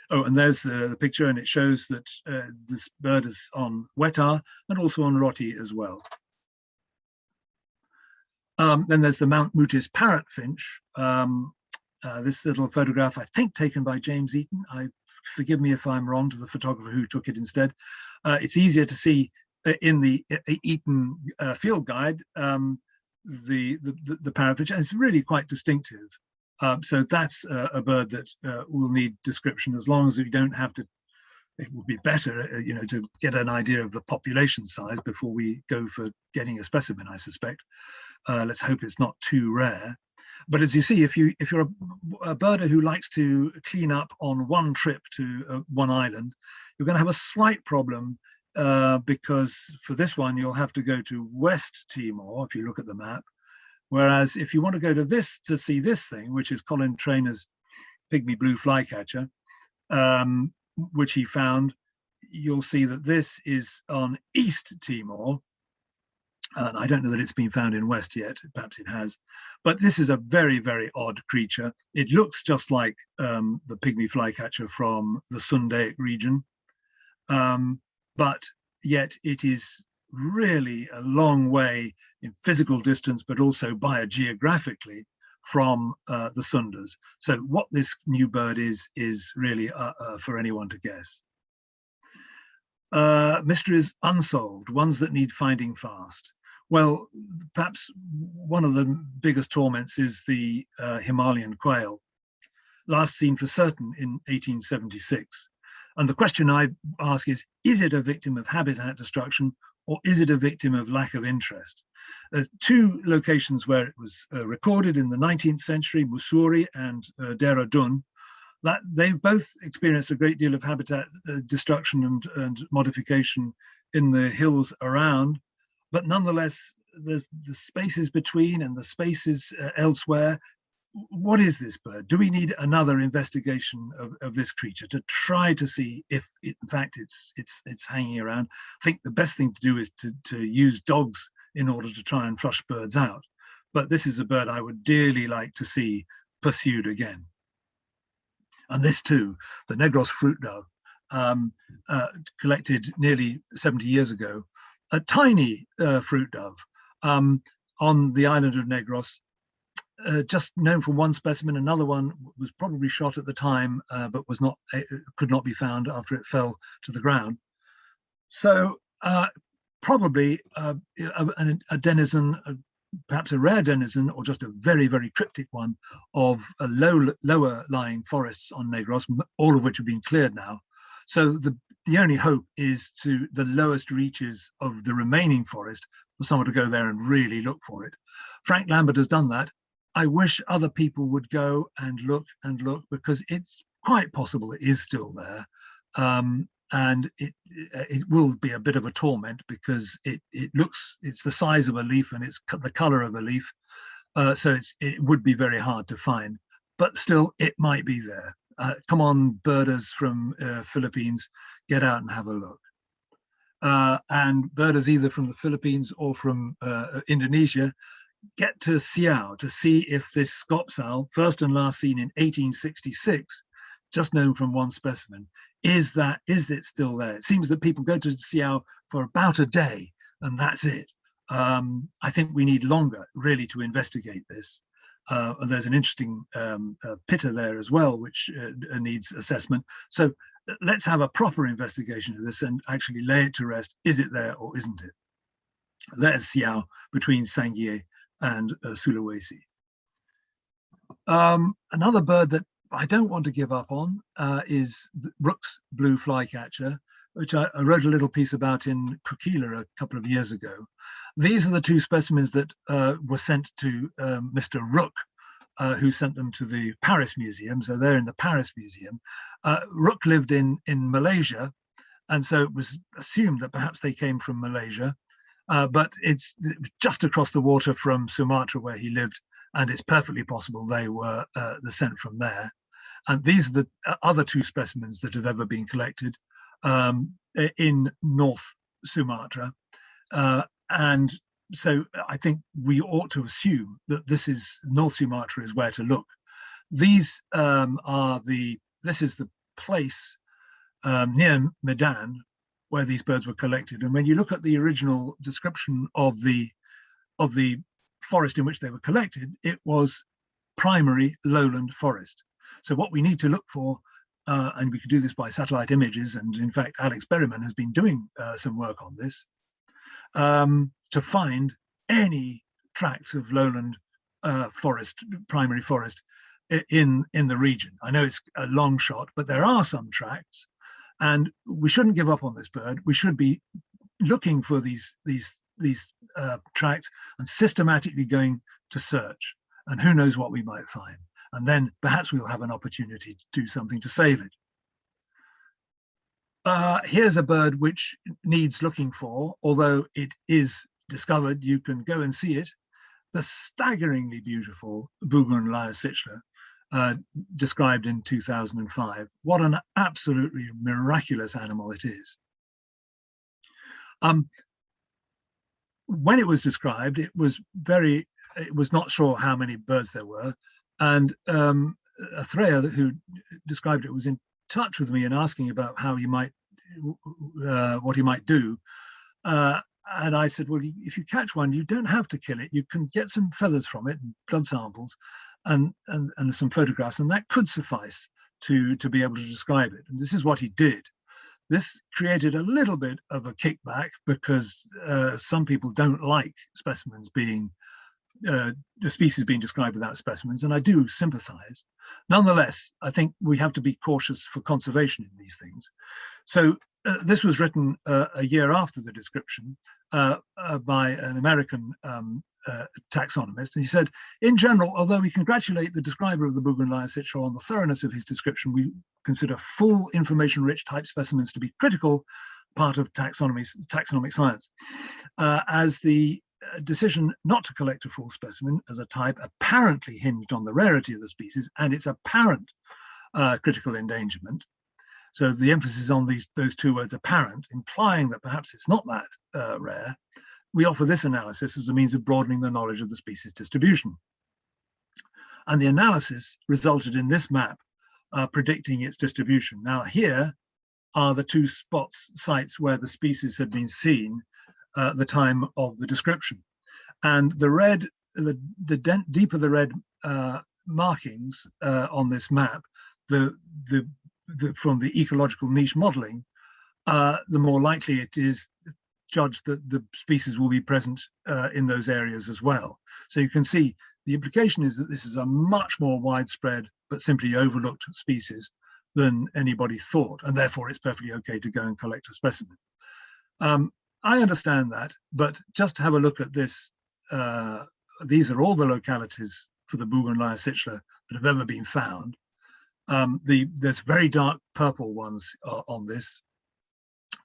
Oh, and there's the picture, and it shows that this bird is on Wetar and also on Roti as well. Then there's the Mount Mutis parrotfinch. This little photograph, I think, taken by James Eaton. Forgive me if I'm wrong, to the photographer who took it instead. It's easier to see in the Eton Field Guide the parrotfinch, and it's really quite distinctive. So that's a bird that will need description, as long as we don't have to. It would be better, to get an idea of the population size before we go for getting a specimen, I suspect. Let's hope it's not too rare. But as you see, if you're a birder who likes to clean up on one trip to one island, you're going to have a slight problem, because for this one you'll have to go to West Timor if you look at the map. Whereas if you want to go to see this thing, which is Colin Trainor's pygmy blue flycatcher, which he found, you'll see that this is on East Timor. And I don't know that it's been found in West yet, perhaps it has. But this is a very, very odd creature. It looks just like the pygmy flycatcher from the Sundaic region, but yet it is really a long way in physical distance, but also biogeographically from the Sundas. So what this new bird is really for anyone to guess. Mysteries unsolved, ones that need finding fast. Well, perhaps one of the biggest torments is the Himalayan quail, last seen for certain in 1876. And the question I ask is it a victim of habitat destruction, or is it a victim of lack of interest? There's 2 locations where it was recorded in the 19th century, Mussoorie and Dehradun, that they've both experienced a great deal of habitat destruction and modification in the hills around. But nonetheless, there's the spaces between and the spaces elsewhere. What is this bird? Do we need another investigation of this creature to try to see if, in fact, it's hanging around? I think the best thing to do is to use dogs in order to try and flush birds out. But this is a bird I would dearly like to see pursued again. And this too, the Negros fruit dove, collected nearly 70 years ago, a tiny fruit dove on the island of Negros, just known from one specimen. Another one was probably shot at the time, but could not be found after it fell to the ground. So probably a denizen, perhaps a rare denizen, or just a very, very cryptic one of lower lying forests on Negros, all of which have been cleared now. So the only hope is to the lowest reaches of the remaining forest for someone to go there and really look for it. Frank Lambert has done that. I wish other people would go and look, because it's quite possible it is still there. And it will be a bit of a torment, because it's the size of a leaf and it's the color of a leaf. So it would be very hard to find, but still it might be there. come on, birders from Philippines, get out and have a look. And birders either from the Philippines or from Indonesia get to Siau to see if this scops owl, first and last seen in 1866, just known from one specimen, is it still there? It seems that people go to Siau for about a day and that's it. I think we need longer really to investigate this. And there's an interesting pitta there as well, which needs assessment. So let's have a proper investigation of this and actually lay it to rest. Is it there or isn't it? There's Siau between Sangihe and Sulawesi. Another bird that I don't want to give up on is Rook's blue flycatcher, which I wrote a little piece about in Kukila a couple of years ago. These are the two specimens that were sent to Mr. Rook, who sent them to the Paris Museum. So they're in the Paris Museum. Rook lived in Malaysia, and so it was assumed that perhaps they came from Malaysia, but it's just across the water from Sumatra where he lived, and it's perfectly possible they were sent from there. And these are the other two specimens that have ever been collected in North Sumatra. And so I think we ought to assume that this is North Sumatra is where to look. These this is the place near Medan where these birds were collected. And when you look at the original description of the forest in which they were collected, it was primary lowland forest. So what we need to look for, and we could do this by satellite images, and in fact Alex Berryman has been doing some work on this, to find any tracts of lowland forest, primary forest in the region. I know it's a long shot, but there are some tracts, and we shouldn't give up on this bird. We should be looking for these tracts and systematically going to search, and who knows what we might find. And then perhaps we'll have an opportunity to do something to save it. Here's a bird which needs looking for, although it is discovered, you can go and see it. The staggeringly beautiful Bugun Lyosichla, described in 2005. What an absolutely miraculous animal it is. When it was described, it was not sure how many birds there were. And Threya, who described it, was in touch with me and asking about how he might, what he might do. And I said, well, if you catch one, you don't have to kill it. You can get some feathers from it, and blood samples, and some photographs, and that could suffice to be able to describe it. And this is what he did. This created a little bit of a kickback because some people don't like specimens being the species being described without specimens, and I do sympathize. Nonetheless, I think we have to be cautious for conservation in these things. So this was written a year after the description by an American taxonomist, and he said, in general, although we congratulate the describer of the Bugun Lyosichla on the thoroughness of his description, we consider full information-rich type specimens to be critical part of taxonomic science, as the decision not to collect a full specimen as a type apparently hinged on the rarity of the species and its apparent critical endangerment. So the emphasis on those two words apparent, implying that perhaps it's not that rare. We offer this analysis as a means of broadening the knowledge of the species distribution. And the analysis resulted in this map predicting its distribution. Now here are the two sites where the species had been seen at the time of the description. And the red, the deeper the red markings on this map, from the ecological niche modeling, the more likely it is judged that the species will be present in those areas as well. So you can see the implication is that this is a much more widespread but simply overlooked species than anybody thought, and therefore it's perfectly okay to go and collect a specimen. I understand that, but just to have a look at this, these are all the localities for the Bugun Lyosichla that have ever been found. There's very dark purple ones on this,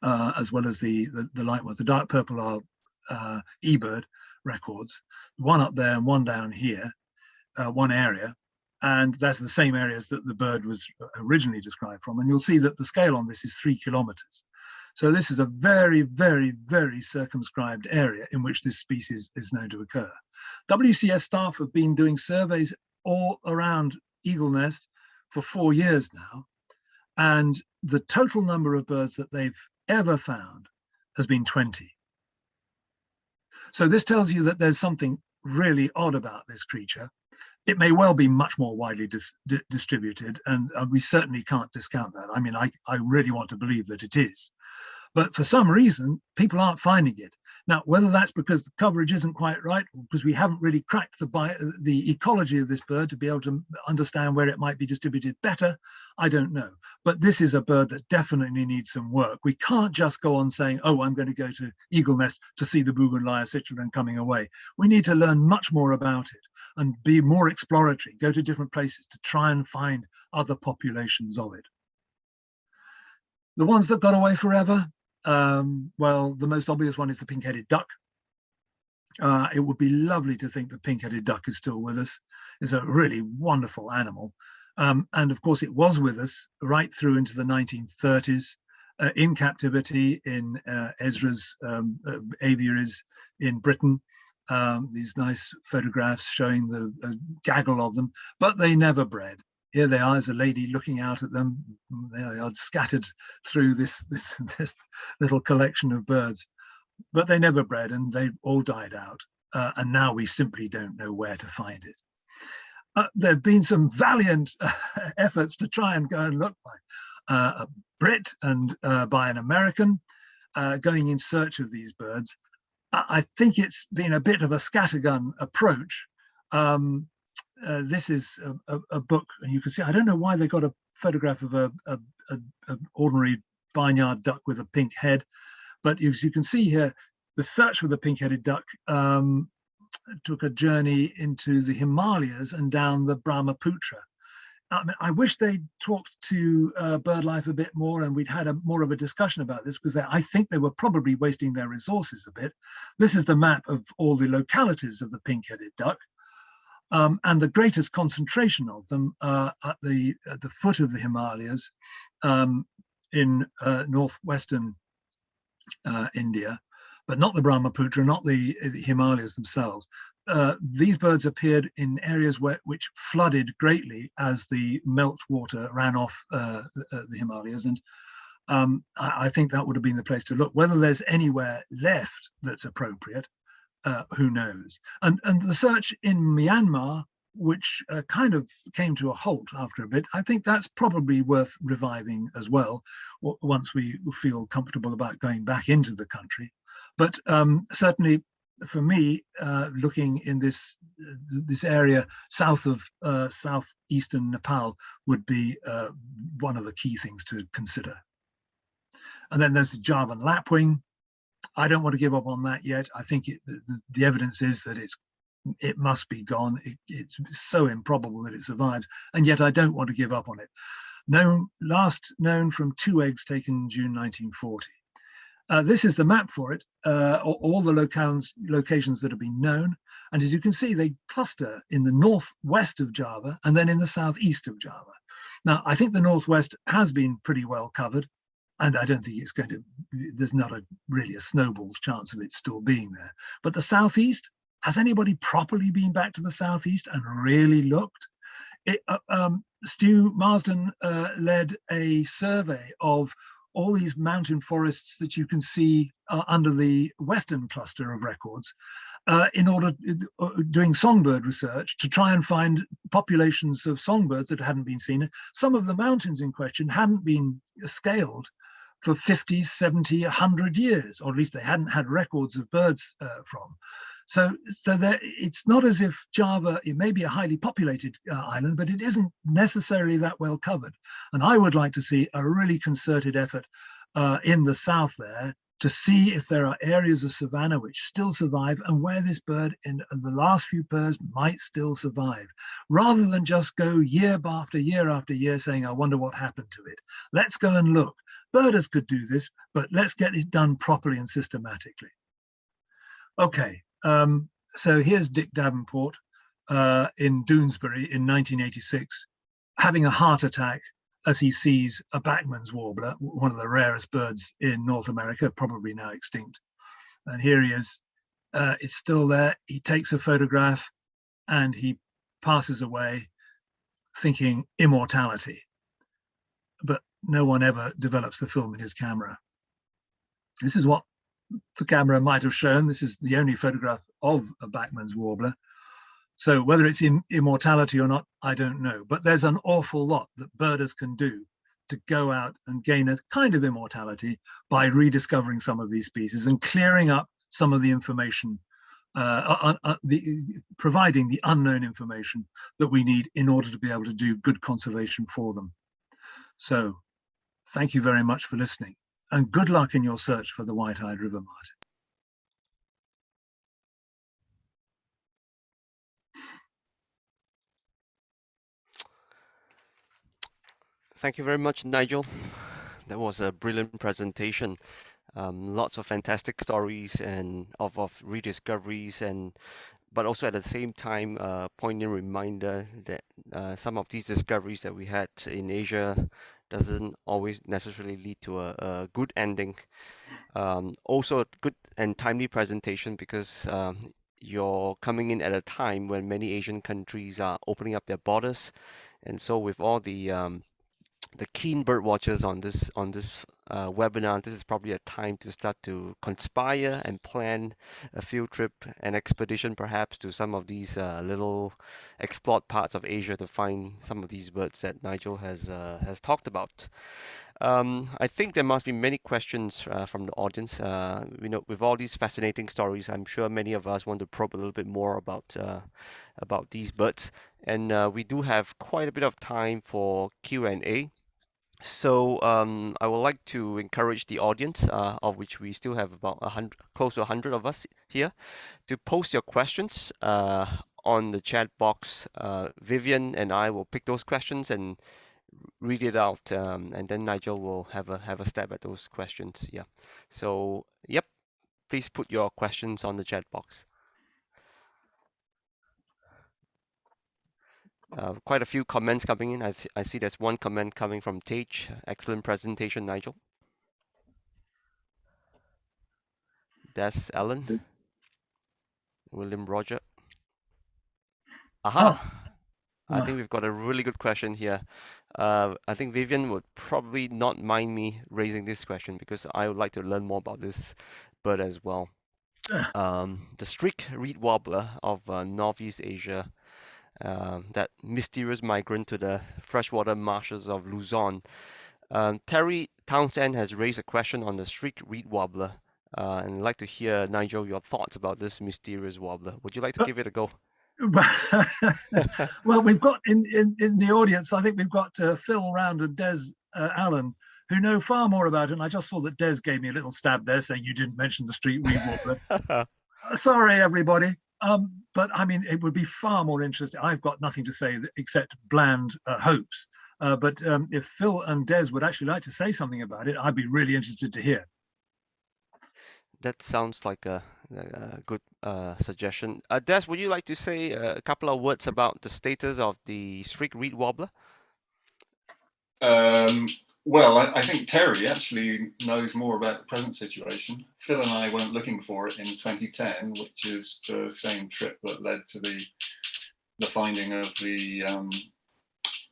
as well as the light ones. The dark purple are eBird records, one up there and one down here, one area. And that's the same areas that the bird was originally described from. And you'll see that the scale on this is 3 kilometers. So this is a very, very, very circumscribed area in which this species is known to occur. WCS staff have been doing surveys all around Eagle Nest for 4 years now. And the total number of birds that they've ever found has been 20. So this tells you that there's something really odd about this creature. It may well be much more widely distributed, and we certainly can't discount that. I mean, I really want to believe that it is. But for some reason, people aren't finding it. Now, whether that's because the coverage isn't quite right, or because we haven't really cracked the ecology of this bird to be able to understand where it might be distributed better, I don't know. But this is a bird that definitely needs some work. We can't just go on saying, oh, I'm going to go to Eagle Nest to see the Bougainvillea citron coming away. We need to learn much more about it and be more exploratory, go to different places to try and find other populations of it. The ones that got away forever, well, the most obvious one is the pink-headed duck. It would be lovely to think the pink-headed duck is still with us. It's a really wonderful animal. And of course, it was with us right through into the 1930s in captivity in Ezra's aviaries in Britain. These nice photographs showing the gaggle of them, but they never bred. Here they are, as a lady looking out at them. There they are, scattered through this little collection of birds. But they never bred, and they all died out. And now we simply don't know where to find it. There have been some valiant efforts to try and go and look by a Brit and by an American going in search of these birds. I think it's been a bit of a scattergun approach. This is a book, and you can see, I don't know why they got a photograph of an ordinary barnyard duck with a pink head, but as you can see here, the search for the pink-headed duck took a journey into the Himalayas and down the Brahmaputra. I mean, I wish they'd talked to BirdLife a bit more, and we'd had more of a discussion about this, because I think they were probably wasting their resources a bit. This is the map of all the localities of the pink-headed duck, and the greatest concentration of them at the foot of the Himalayas in northwestern India, but not the Brahmaputra, not the Himalayas themselves. These birds appeared in areas which flooded greatly as the meltwater ran off the Himalayas, and I think that would have been the place to look. Whether there's anywhere left that's appropriate, who knows? And the search in Myanmar, which kind of came to a halt after a bit, I think that's probably worth reviving as well, once we feel comfortable about going back into the country. But certainly, for me, looking in this area south of southeastern Nepal would be one of the key things to consider. And then there's the Javan lapwing. I don't want to give up on that yet. I think the evidence is that it must be gone. It's so improbable that it survives, and yet I don't want to give up on it. Last known from 2 eggs taken in June 1940. This is the map for it, all the locations that have been known. And as you can see, they cluster in the northwest of Java and then in the southeast of Java. Now, I think the northwest has been pretty well covered, and I don't think it's going to, there's not really a snowball's chance of it still being there. But the southeast, has anybody properly been back to the southeast and really looked? Stu Marsden led a survey of all these mountain forests that you can see under the western cluster of records in order doing songbird research to try and find populations of songbirds that hadn't been seen. Some of the mountains in question hadn't been scaled for 50, 70, 100 years, or at least they hadn't had records of birds from. So it's not as if Java, it may be a highly populated island, but it isn't necessarily that well covered. And I would like to see a really concerted effort in the south there to see if there are areas of savanna which still survive and where this bird in the last few pairs might still survive, rather than just go year after year after year saying, I wonder what happened to it. Let's go and look. Birders could do this, but let's get it done properly and systematically. Okay. So here's Dick Davenport. in Doonesbury in 1986, having a heart attack as he sees a Bachman's warbler, one of the rarest birds in North America, probably now extinct. And here he is. It's still there. He takes a photograph and he passes away thinking immortality. But no one ever develops the film in his camera. This is what the camera might have shown. This is the only photograph of a Bachman's warbler. So whether it's in immortality or not, I don't know. But there's an awful lot that birders can do to go out and gain a kind of immortality by rediscovering some of these species and clearing up some of the information, providing the unknown information that we need in order to be able to do good conservation for them. So thank you very much for listening, and good luck in your search for the white-eyed river martin. Thank you very much, Nigel. That was a brilliant presentation. Lots of fantastic stories and of rediscoveries, but also at the same time, poignant reminder that some of these discoveries that we had in Asia doesn't always necessarily lead to a good ending. Also a good and timely presentation because you're coming in at a time when many Asian countries are opening up their borders, and so with all the keen bird watchers on this webinar, this is probably a time to start to conspire and plan a field trip, an expedition perhaps to some of these little explored parts of Asia to find some of these birds that Nigel has talked about. I think there must be many questions from the audience. With all these fascinating stories, I'm sure many of us want to probe a little bit more about these birds, and we do have quite a bit of time for Q&A. So I would like to encourage the audience, of which we still have about close to 100 of us here, to post your questions on the chat box. Vivian and I will pick those questions and read it out, and then Nigel will have a stab at those questions. Yeah. So yep, please put your questions on the chat box. Quite a few comments coming in. I see there's one comment coming from Tage. Excellent presentation, Nigel. That's Ellen. William Roger. Aha! I think we've got a really good question here. I think Vivian would probably not mind me raising this question because I would like to learn more about this bird as well. The streak reed warbler of Northeast Asia, that mysterious migrant to the freshwater marshes of Luzon. Terry Townsend has raised a question on the streak reed warbler, and I'd like to hear, Nigel, your thoughts about this mysterious warbler. Would you like to give it a go? Well, we've got in the audience, I think we've got Phil Round and Des Allen, who know far more about it. And I just saw that Des gave me a little stab there saying you didn't mention the streak reed warbler. Sorry, everybody. But I mean, it would be far more interesting. I've got nothing to say except bland hopes. But if Phil and Des would actually like to say something about it, I'd be really interested to hear. That sounds like a good suggestion. Des, would you like to say a couple of words about the status of the streak reed warbler? Well, I think Terry actually knows more about the present situation. Phil and I went looking for it in 2010, which is the same trip that led to the finding of the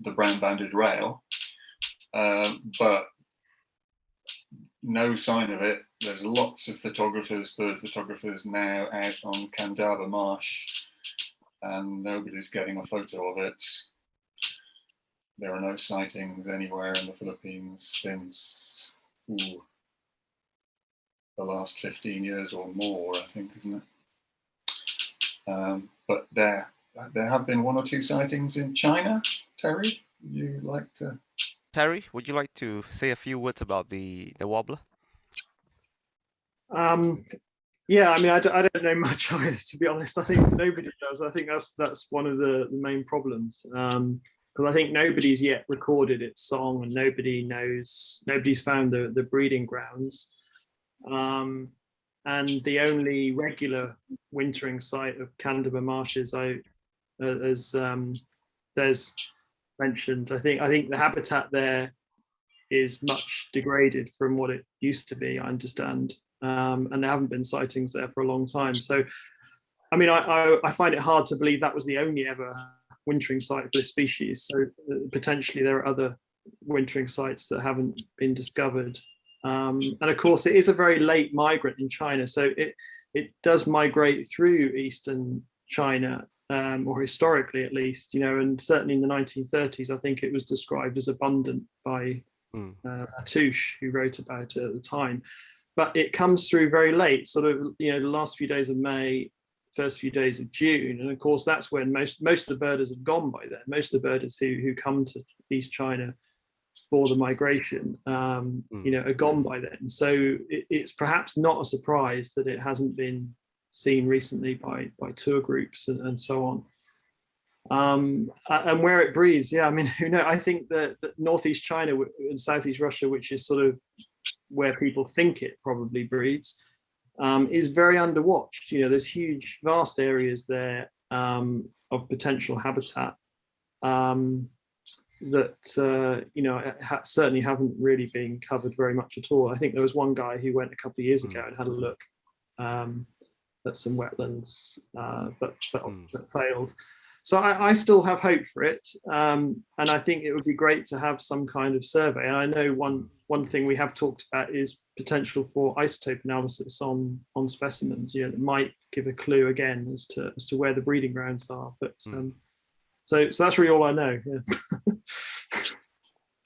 brown-banded rail, but no sign of it. There's lots of bird photographers now out on Candaba Marsh, and nobody's getting a photo of it. There are no sightings anywhere in the Philippines since the last 15 years or more, I think, isn't it? But there have been one or two sightings in China. Terry, would you like to? Terry, would you like to say a few words about the warbler? Yeah, I mean, I don't know much either, to be honest. I think nobody does. I think that's one of the main problems. Because I think nobody's yet recorded its song, and nobody's found the breeding grounds. And the only regular wintering site of Candaba Marshes I as Des mentioned. I think the habitat there is much degraded from what it used to be, I understand, and there haven't been sightings there for a long time. So, I mean, I find it hard to believe that was the only ever wintering site for this species. So potentially there are other wintering sites that haven't been discovered. And of course, it is a very late migrant in China. So it does migrate through eastern China, or historically at least, and certainly in the 1930s, I think it was described as abundant by Touche, who wrote about it at the time. But it comes through very late, sort of, the last few days of May, first few days of June. And of course, that's when most of the birders have gone by then. Most of the birders who come to East China for the migration, are gone by then. So it's perhaps not a surprise that it hasn't been seen recently by tour groups and so on. And where it breeds, I mean, who knows? I think that northeast China and southeast Russia, which is sort of where people think it probably breeds, is very underwatched. There's huge, vast areas there of potential habitat that certainly haven't really been covered very much at all. I think there was one guy who went a couple of years ago and had a look at some wetlands, but failed. So I still have hope for it, and I think it would be great to have some kind of survey. And I know one thing we have talked about is potential for isotope analysis on specimens. That might give a clue again as to where the breeding grounds are. But so that's really all I know. Yeah.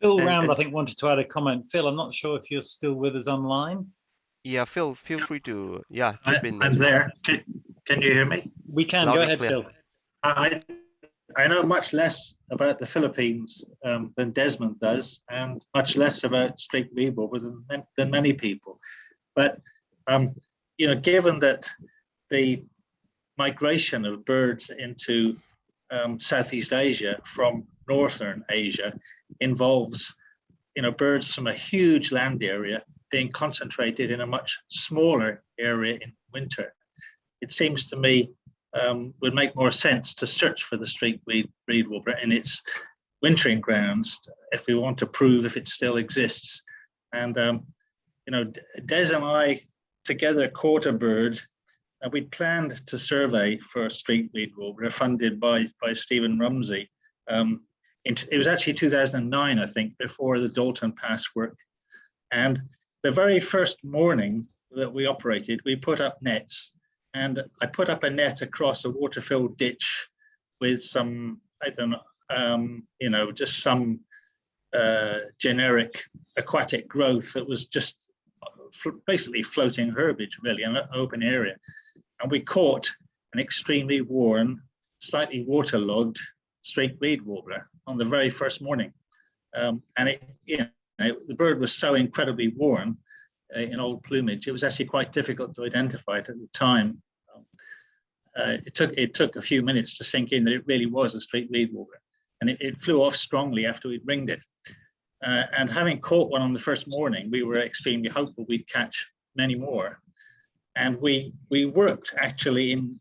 Phil Round, I think, wanted to add a comment. Phil, I'm not sure if you're still with us online. Yeah, Phil, feel free to chip in. I'm there. Can you hear me? We can. Go ahead, Phil. I know much less about the Philippines than Desmond does, and much less about streaked reed warbler than many people. But given that the migration of birds into Southeast Asia from Northern Asia involves birds from a huge land area being concentrated in a much smaller area in winter, it seems to me would make more sense to search for the streaked reed warbler in its wintering grounds if we want to prove if it still exists. And Des and I together caught a bird, and we planned to survey for a streaked reed warbler funded by Stephen Rumsey. It was actually 2009, I think, before the Dalton Pass work. And the very first morning that we operated, we put up nets. And I put up a net across a water-filled ditch with some, I don't know, just some generic aquatic growth that was just basically floating herbage, really, in an open area. And we caught an extremely worn, slightly waterlogged streaked reed warbler on the very first morning. And the bird was so incredibly worn in old plumage, it was actually quite difficult to identify it at the time. It took a few minutes to sink in that it really was a streaked reed warbler, and it flew off strongly after we'd ringed it. And having caught one on the first morning, we were extremely hopeful we'd catch many more. And we worked actually in.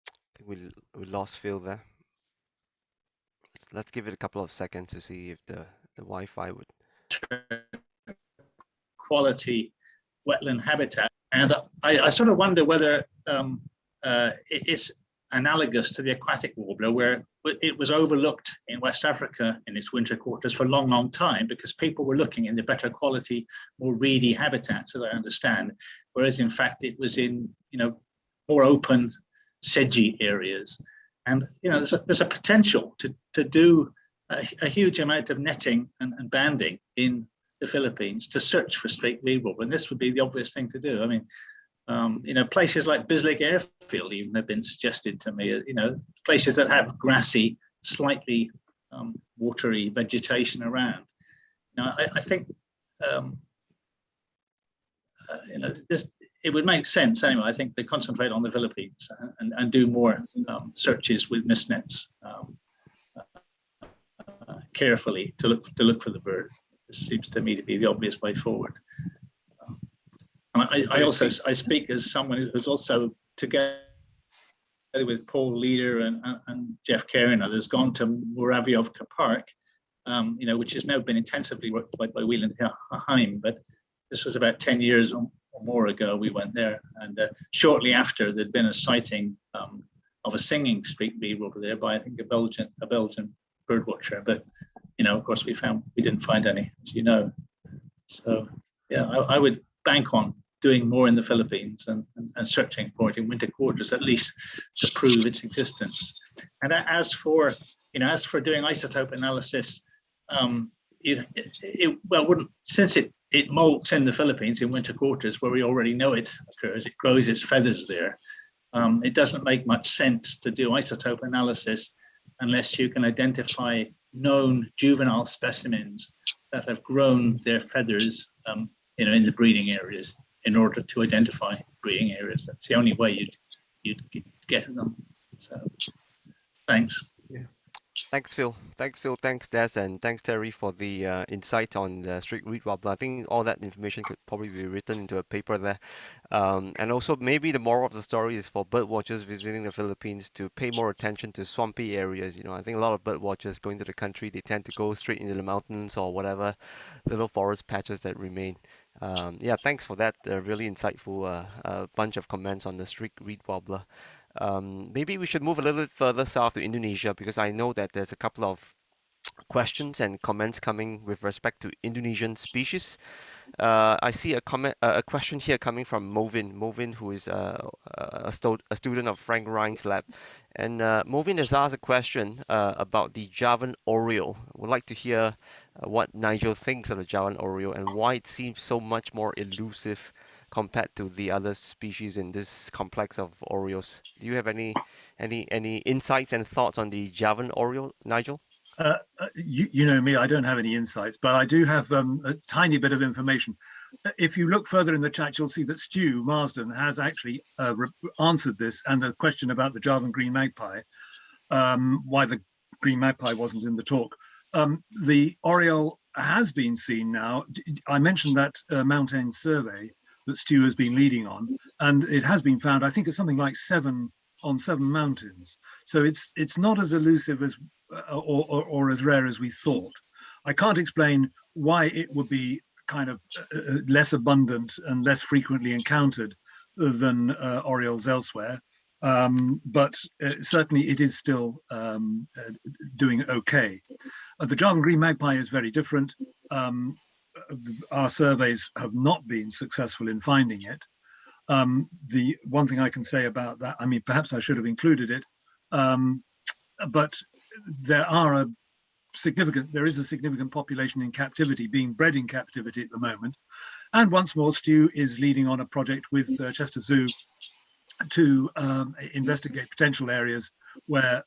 I think we lost Phil there. Let's give it a couple of seconds to see if the Wi-Fi would. Quality wetland habitat, and I sort of wonder whether it's analogous to the aquatic warbler, where it was overlooked in West Africa in its winter quarters for a long, long time because people were looking in the better quality, more reedy habitats, as I understand, whereas in fact it was in more open, sedgy areas. And there's a potential to do a huge amount of netting and banding in the Philippines to search for streaked reed warbler, and this would be the obvious thing to do. I mean, places like Bislig Airfield even have been suggested to me. Places that have grassy, slightly watery vegetation around. I think it would make sense anyway. I think to concentrate on the Philippines and do more searches with mist nets carefully to look for the bird. This seems to me to be the obvious way forward. And I speak as someone who's also together with Paul Leader and Jeff Carey and others gone to Muravyovka Park, which has now been intensively worked by Wieland Heim, but this was about 10 years or more ago we went there, and shortly after there'd been a sighting of a singing street beaver over there by, I think, a Belgian bird watcher, but of course we didn't find any, as you know. So yeah, I would bank on doing more in the Philippines and searching for it in winter quarters, at least to prove its existence. And as for doing isotope analysis, since it molts in the Philippines in winter quarters where we already know it occurs, it grows its feathers there. It doesn't make much sense to do isotope analysis unless you can identify known juvenile specimens that have grown their feathers, in the breeding areas, in order to identify breeding areas. That's the only way you'd get at them. So, thanks. Yeah. Thanks, Phil. Thanks, Des, and thanks, Terry, for the insight on the street reed warbler. I think all that information could probably be written into a paper there. And also, maybe the moral of the story is for bird watchers visiting the Philippines to pay more attention to swampy areas. I think a lot of bird watchers going to the country, they tend to go straight into the mountains or whatever little forest patches that remain. Yeah, thanks for that really insightful bunch of comments on the street reed warbler. Maybe we should move a little bit further south to Indonesia, because I know that there's a couple of questions and comments coming with respect to Indonesian species. I see a question here coming from Movin, who is a student of Frank Ryan's lab. And Movin has asked a question about the Javan oriole. Would like to hear what Nigel thinks of the Javan oriole and why it seems so much more elusive compared to the other species in this complex of orioles. Do you have any insights and thoughts on the Javan oriole, Nigel? You know me, I don't have any insights, but I do have a tiny bit of information. If you look further in the chat, you'll see that Stu Marsden has actually answered this, and the question about the Javan green magpie, why the green magpie wasn't in the talk. The oriole has been seen now. I mentioned that mountain survey that Stu has been leading on, and it has been found, I think it's something like 7 mountains. So it's not as elusive as or as rare as we thought. I can't explain why it would be kind of less abundant and less frequently encountered than orioles elsewhere, but certainly it is still doing okay. The Javan green magpie is very different. Our surveys have not been successful in finding it. The one thing I can say about that, I mean, perhaps I should have included it, but there is a significant population in captivity, being bred in captivity at the moment. And once more, Stu is leading on a project with Chester Zoo to investigate potential areas where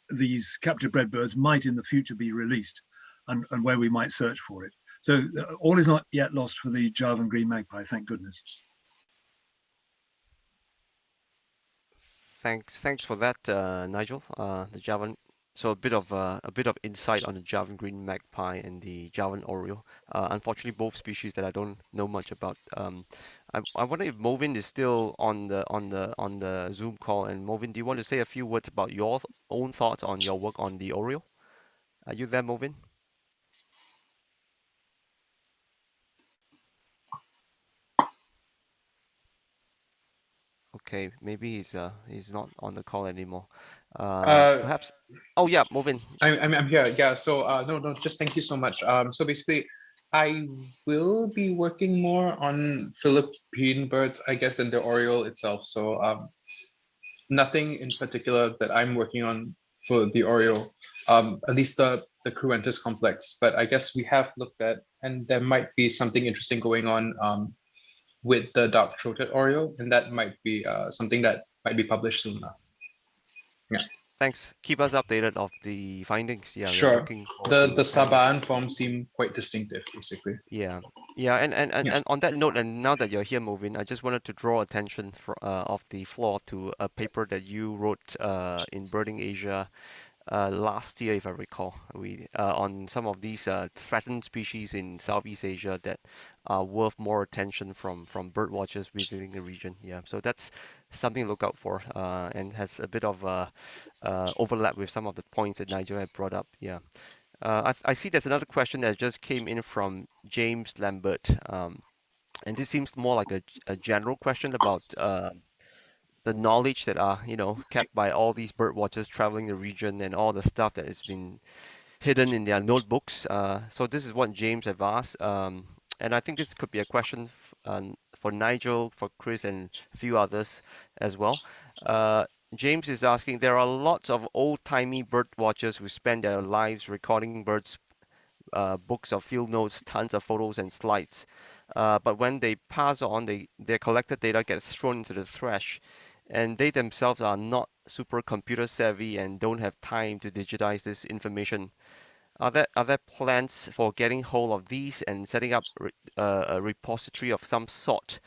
these captive bred birds might in the future be released, and where we might search for it. So all is not yet lost for the Javan green magpie, thank goodness. Thanks for that, Nigel. The Javan. So a bit of insight on the Javan green magpie and the Javan oriole. Unfortunately, both species that I don't know much about. I wonder if Movin is still on the Zoom call. And Movin, do you want to say a few words about your own thoughts on your work on the oriole? Are you there, Movin? Okay, maybe he's not on the call anymore. Perhaps. Oh yeah, Movin. I'm here. Yeah. So no, just thank you so much. So basically, I will be working more on Philippine birds, I guess, than the oriole itself. So nothing in particular that I'm working on for the oriole, at least the Cruentus complex. But I guess we have looked at, and there might be something interesting going on with the dark-throated oriole, and that might be something that might be published soon now. Yeah. Thanks. Keep us updated of the findings. Yeah, sure. The Sabaan forms seem quite distinctive, basically. Yeah, and on that note, and now that you're here, Movin, I just wanted to draw attention of the floor to a paper that you wrote in Birding Asia last year, if I recall, we on some of these threatened species in Southeast Asia that are worth more attention from bird watchers visiting the region. Yeah, so that's something to look out for, and has a bit of overlap with some of the points that Nigel had brought up. Yeah. I see there's another question that just came in from James Lambert, and this seems more like a general question about the knowledge that are, kept by all these bird watchers traveling the region and all the stuff that has been hidden in their notebooks. So this is what James have asked, and I think this could be a question for Nigel, for Chris, and a few others as well. James is asking, there are lots of old-timey bird watchers who spend their lives recording birds, books of field notes, tons of photos and slides. But when they pass on, their collected data gets thrown into the trash, and they themselves are not super computer savvy and don't have time to digitize this information. Are there plans for getting hold of these and setting up a repository of some sort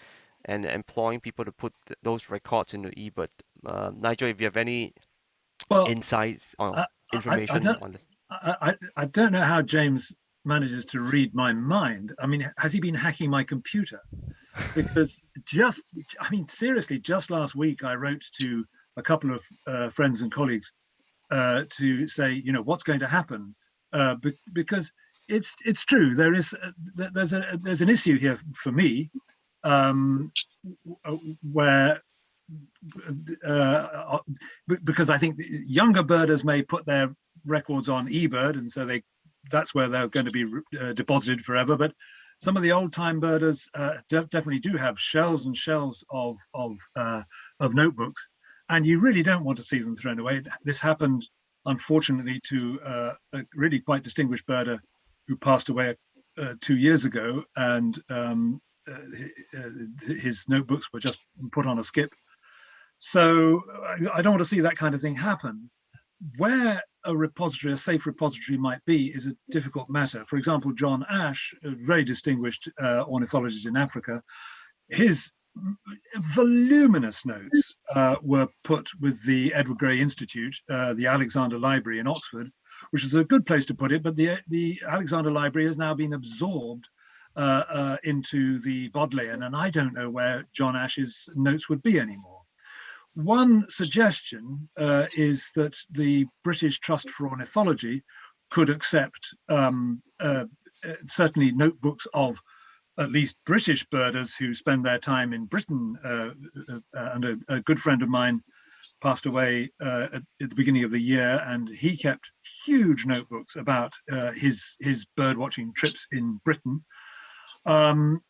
and employing people to put those records into eBird? Nigel, if you have any insights or information on this. I don't know how James manages to read my mind. I mean, has he been hacking my computer? Because seriously, just last week I wrote to a couple of friends and colleagues to say, what's going to happen, because it's true. There's an issue here for me, where because I think the younger birders may put their records on eBird, and so that's where they're going to be deposited forever. But some of the old-time birders definitely do have shelves and shelves of notebooks, and you really don't want to see them thrown away. This happened, unfortunately, to a really quite distinguished birder who passed away 2 years ago, and his notebooks were just put on a skip. So I don't want to see that kind of thing happen. Where a safe repository might be is a difficult matter. For example, John Ash, a very distinguished ornithologist in Africa, his voluminous notes were put with the Edward Grey Institute, the Alexander Library in Oxford, which is a good place to put it, but the Alexander Library has now been absorbed into the Bodleian, and I don't know where John Ash's notes would be anymore. One suggestion is that the British Trust for Ornithology could accept certainly notebooks of at least British birders who spend their time in Britain. And a good friend of mine passed away at the beginning of the year, and he kept huge notebooks about his bird watching trips in Britain.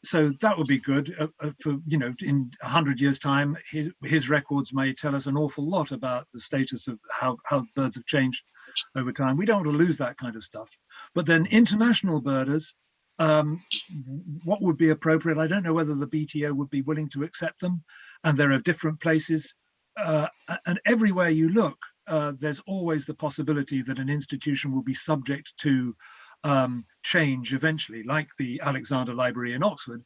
So that would be good for, in 100 years' time, his records may tell us an awful lot about the status of how birds have changed over time. We don't want to lose that kind of stuff. But then international birders, what would be appropriate? I don't know whether the BTO would be willing to accept them. And there are different places. And everywhere you look, there's always the possibility that an institution will be subject to change eventually, like the Alexander Library in Oxford,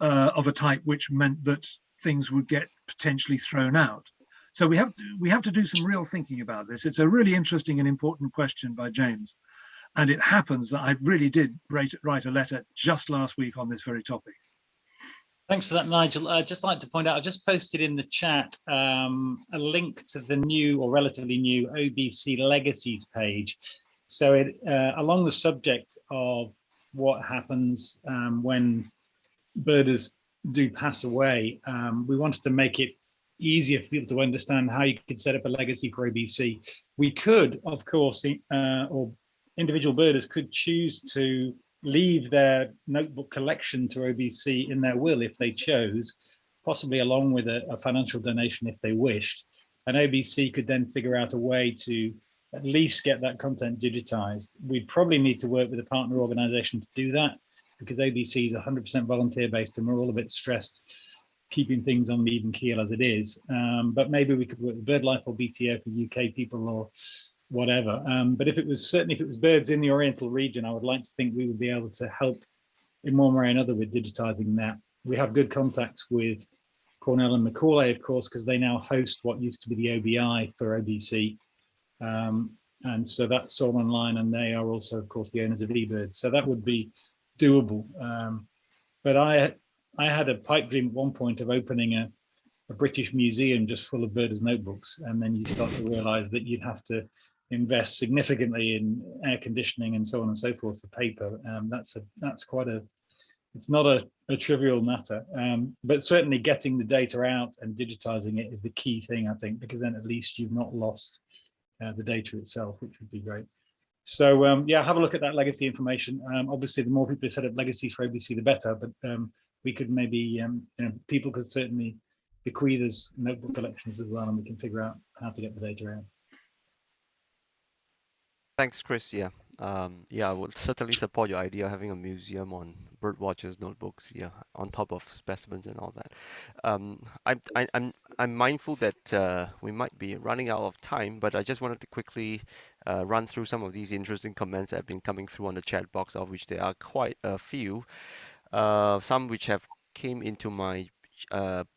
of a type which meant that things would get potentially thrown out. So we have to do some real thinking about this. It's a really interesting and important question by James, and it happens that I really did write a letter just last week on this very topic. Thanks for that, Nigel. I'd just like to point out, I just posted in the chat a link to the new or relatively new OBC Legacies page. So along the subject of what happens when birders do pass away, we wanted to make it easier for people to understand how you could set up a legacy for OBC. We could, of course, or individual birders could choose to leave their notebook collection to OBC in their will if they chose, possibly along with a financial donation if they wished. And OBC could then figure out a way to at least get that content digitized. We'd probably need to work with a partner organization to do that, because OBC is 100% volunteer based and we're all a bit stressed keeping things on the even keel as it is. But maybe we could work with BirdLife or BTO for UK people or whatever. But if it was birds in the Oriental region, I would like to think we would be able to help in one way or another with digitizing that. We have good contacts with Cornell and Macaulay, of course, because they now host what used to be the OBI for OBC. and so that's all online, and they are also, of course, the owners of eBird. So that would be doable. But I had a pipe dream at one point of opening a British museum just full of birders' notebooks, and then you start to realize that you'd have to invest significantly in air conditioning and so on and so forth for paper. That's quite a, it's not a trivial matter, but certainly getting the data out and digitizing it is the key thing, I think, because then at least you've not lost the data itself, which would be great. So yeah, have a look at that legacy information. Obviously, the more people set up legacies for OBC, the better, but we could maybe, you know, people could certainly bequeath us notebook collections as well, and we can figure out how to get the data out. Thanks, Chris. Yeah, yeah, I would certainly support your idea of having a museum on bird watchers' notebooks. Yeah, on top of specimens and all that. I'm mindful that we might be running out of time, but I just wanted to quickly run through some of these interesting comments that have been coming through on the chat box, of which there are quite a few. Some which have came into my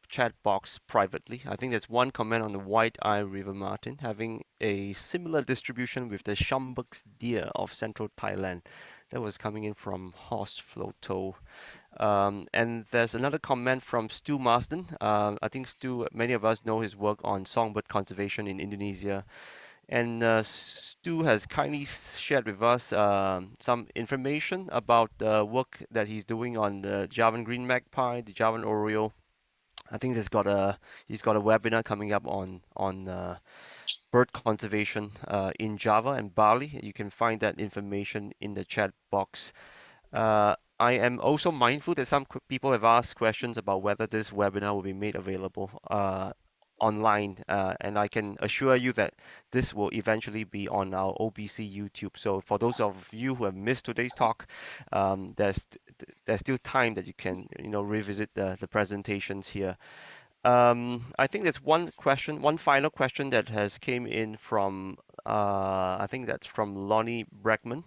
chat box privately. I think there's one comment on the white-eye river martin having a similar distribution with the Schomburgk's deer of central Thailand. That was coming in from Horst Floto. And there's another comment from Stu Marsden. I think Stu, many of us know his work on songbird conservation in Indonesia. And Stu has kindly shared with us some information about the work that he's doing on the Javan green magpie, the Javan oriole. I think he's got a webinar coming up on bird conservation in Java and Bali. You can find that information in the chat box. I am also mindful that some people have asked questions about whether this webinar will be made available online, and I can assure you that this will eventually be on our OBC YouTube. So for those of you who have missed today's talk, there's still time that you can, you know, revisit the presentations here. I think there's one final question that has came in from I think that's from Lonnie Bregman.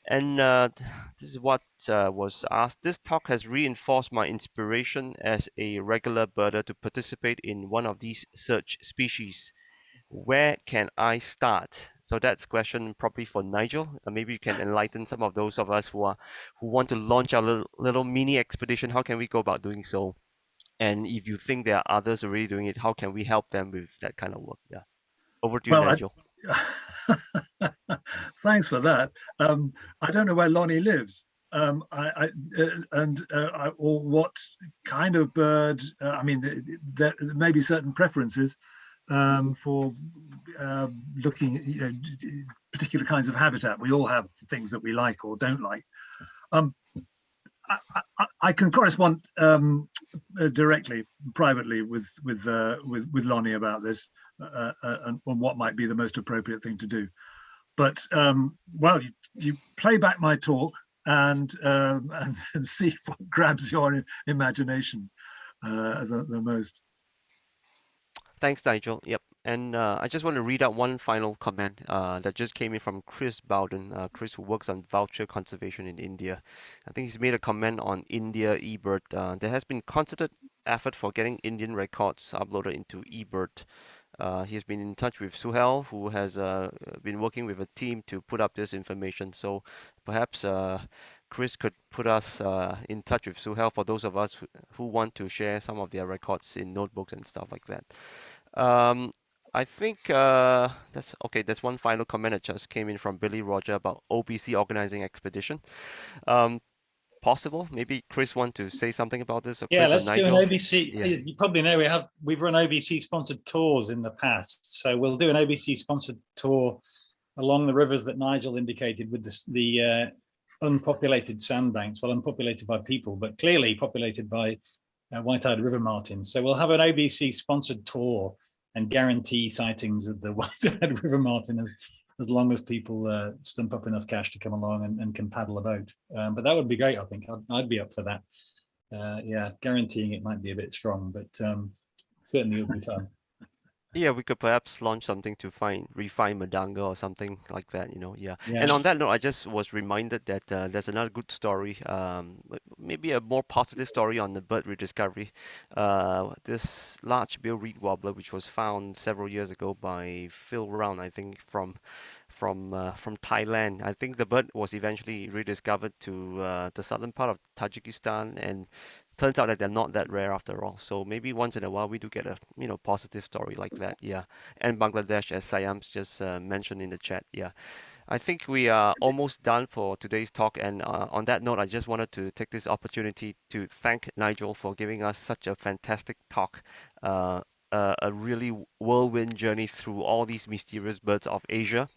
And this is what was asked. This talk has reinforced my inspiration as a regular birder to participate in one of these search species. Where can I start? So that's a question probably for Nigel. Maybe you can enlighten some of those of us who want to launch our little mini expedition. How can we go about doing so? And if you think there are others already doing it, how can we help them with that kind of work? Yeah. Over to you, Nigel. Thanks for that. I don't know where Lonnie lives, or what kind of bird. I mean, there may be certain preferences for looking at, you know, particular kinds of habitat. We all have things that we like or don't like. I can correspond directly, privately with Lonnie about this and what might be the most appropriate thing to do. But well, you play back my talk and see what grabs your imagination the most. Thanks, Nigel. Yep. And I just want to read out one final comment that just came in from Chris Bowden. Chris, who works on vulture conservation in India. I think he's made a comment on India eBird. There has been concerted effort for getting Indian records uploaded into eBird. He has been in touch with Suhail, who has been working with a team to put up this information. So perhaps Chris could put us in touch with Suhail for those of us who want to share some of their records in notebooks and stuff like that. I think that's okay. There's one final comment that just came in from Billy Roger about OBC organizing expedition. Possible? Maybe Chris want to say something about this, or yeah, Chris let's or Nigel? do an OBC. Yeah. You probably know we've run OBC sponsored tours in the past, so we'll do an OBC sponsored tour along the rivers that Nigel indicated with the unpopulated sandbanks. Well, unpopulated by people, but clearly populated by white-eyed river martins. So we'll have an OBC sponsored tour and guarantee sightings of the white-eyed river martin as long as people stump up enough cash to come along and can paddle a boat. But that would be great, I think. I'd be up for that. Yeah, guaranteeing it might be a bit strong, but certainly it would be fun. Yeah, we could perhaps launch something to refine Madanga or something like that, yeah. Yeah. And on that note, I just was reminded that there's another good story, maybe a more positive story on the bird rediscovery. This large bill reed warbler, which was found several years ago by Phil Round, I think, from Thailand. I think the bird was eventually rediscovered to the southern part of Tajikistan, and turns out that they're not that rare after all. So maybe once in a while we do get a positive story like that. Yeah, and Bangladesh, as Sayam's just mentioned in the chat. Yeah, I think we are almost done for today's talk. And on that note, I just wanted to take this opportunity to thank Nigel for giving us such a fantastic talk. A really whirlwind journey through all these mysterious birds of Asia.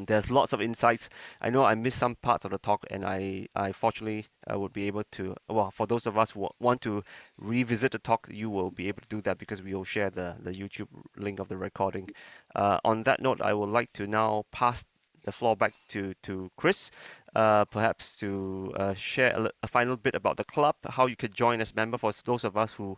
There's lots of insights. I know I missed some parts of the talk, and I fortunately would be able to. Well, for those of us who want to revisit the talk, you will be able to do that because we will share the YouTube link of the recording. On that note, I would like to now pass the floor back to Chris, perhaps to share a final bit about the club, how you could join as member for those of us who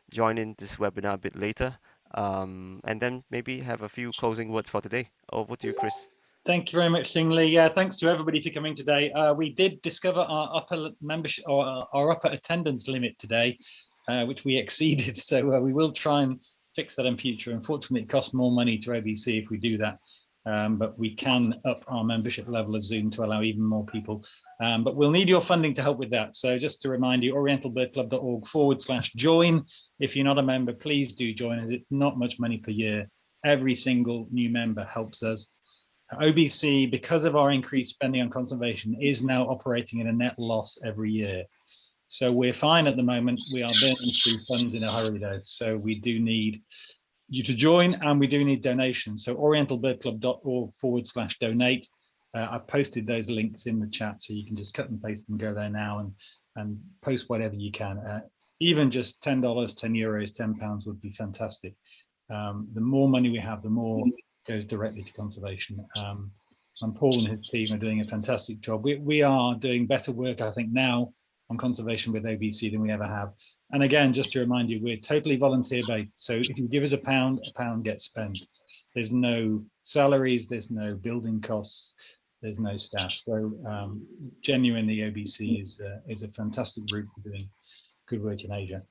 join in this webinar a bit later. And then maybe have a few closing words for today. Over to you, Chris. Thank you very much, Lee. Yeah, thanks to everybody for coming today. We did discover our upper membership or our upper attendance limit today, which we exceeded. So we will try and fix that in future. Unfortunately, it costs more money to OBC if we do that. But we can up our membership level of Zoom to allow even more people. But we'll need your funding to help with that. So just to remind you, orientalbirdclub.org/join. If you're not a member, please do join us. It's not much money per year. Every single new member helps us. OBC, because of our increased spending on conservation, is now operating in a net loss every year. So we're fine at the moment. We are burning through funds in a hurry though. So we do need you to join, and we do need donations. So orientalbirdclub.org/donate. I've posted those links in the chat, so you can just cut and paste and go there now and post whatever you can. Even just $10, €10, £10 would be fantastic. The more money we have, the more goes directly to conservation. And Paul and his team are doing a fantastic job. We are doing better work, I think, now on conservation with OBC than we ever have. And again, just to remind you, we're totally volunteer based. So if you give us a pound gets spent. There's no salaries, there's no building costs, there's no staff. So genuinely, OBC is a fantastic group for doing good work in Asia.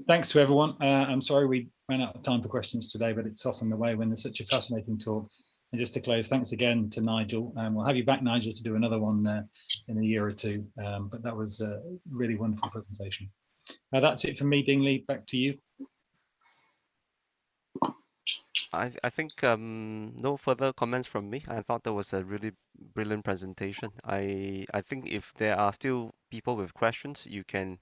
Thanks to everyone. I'm sorry we ran out of time for questions today, but it's often the way when there's such a fascinating talk. And just to close, thanks again to Nigel. We'll have you back, Nigel, to do another one in a year or two. But that was a really wonderful presentation. That's it from me, Dingley. Back to you. I think no further comments from me. I thought that was a really brilliant presentation. I think if there are still people with questions, you can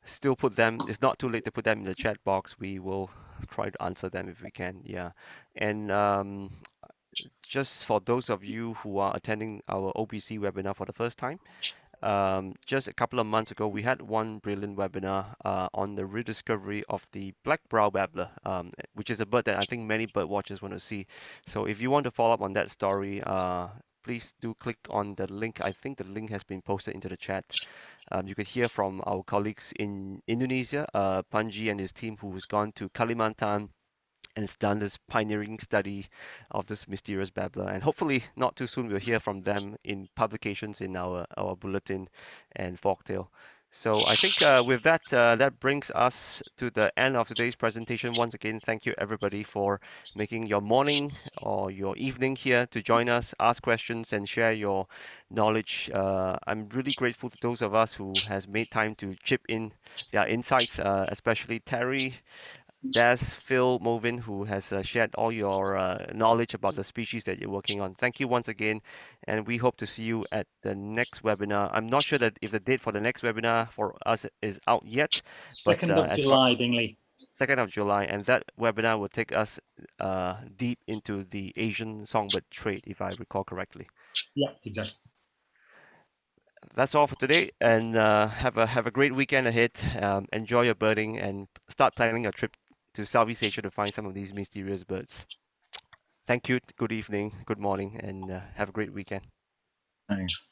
still put them. It's not too late to put them in the chat box. We will try to answer them if we can. Yeah, and just for those of you who are attending our OBC webinar for the first time, just a couple of months ago, we had one brilliant webinar on the rediscovery of the black brow babbler, which is a bird that I think many bird watchers want to see. So if you want to follow up on that story, please do click on the link. I think the link has been posted into the chat. You could hear from our colleagues in Indonesia, Panji and his team, who's gone to Kalimantan and has done this pioneering study of this mysterious babbler. And hopefully not too soon we'll hear from them in publications in our bulletin and folktale. So I think with that, that brings us to the end of today's presentation. Once again, thank you everybody for making your morning or your evening here to join us, ask questions and share your knowledge. I'm really grateful to those of us who has made time to chip in their insights, especially Terry, Des, Phil, Movin, who has shared all your knowledge about the species that you're working on. Thank you once again, and we hope to see you at the next webinar. I'm not sure that if the date for the next webinar for us is out yet. 2nd of July, Dingley. 2nd of July, and that webinar will take us deep into the Asian songbird trade, if I recall correctly. Yeah, exactly. That's all for today, and have a great weekend ahead. Enjoy your birding and start planning a trip to Southeast Asia to find some of these mysterious birds. Thank you. Good evening, good morning, and have a great weekend. Thanks.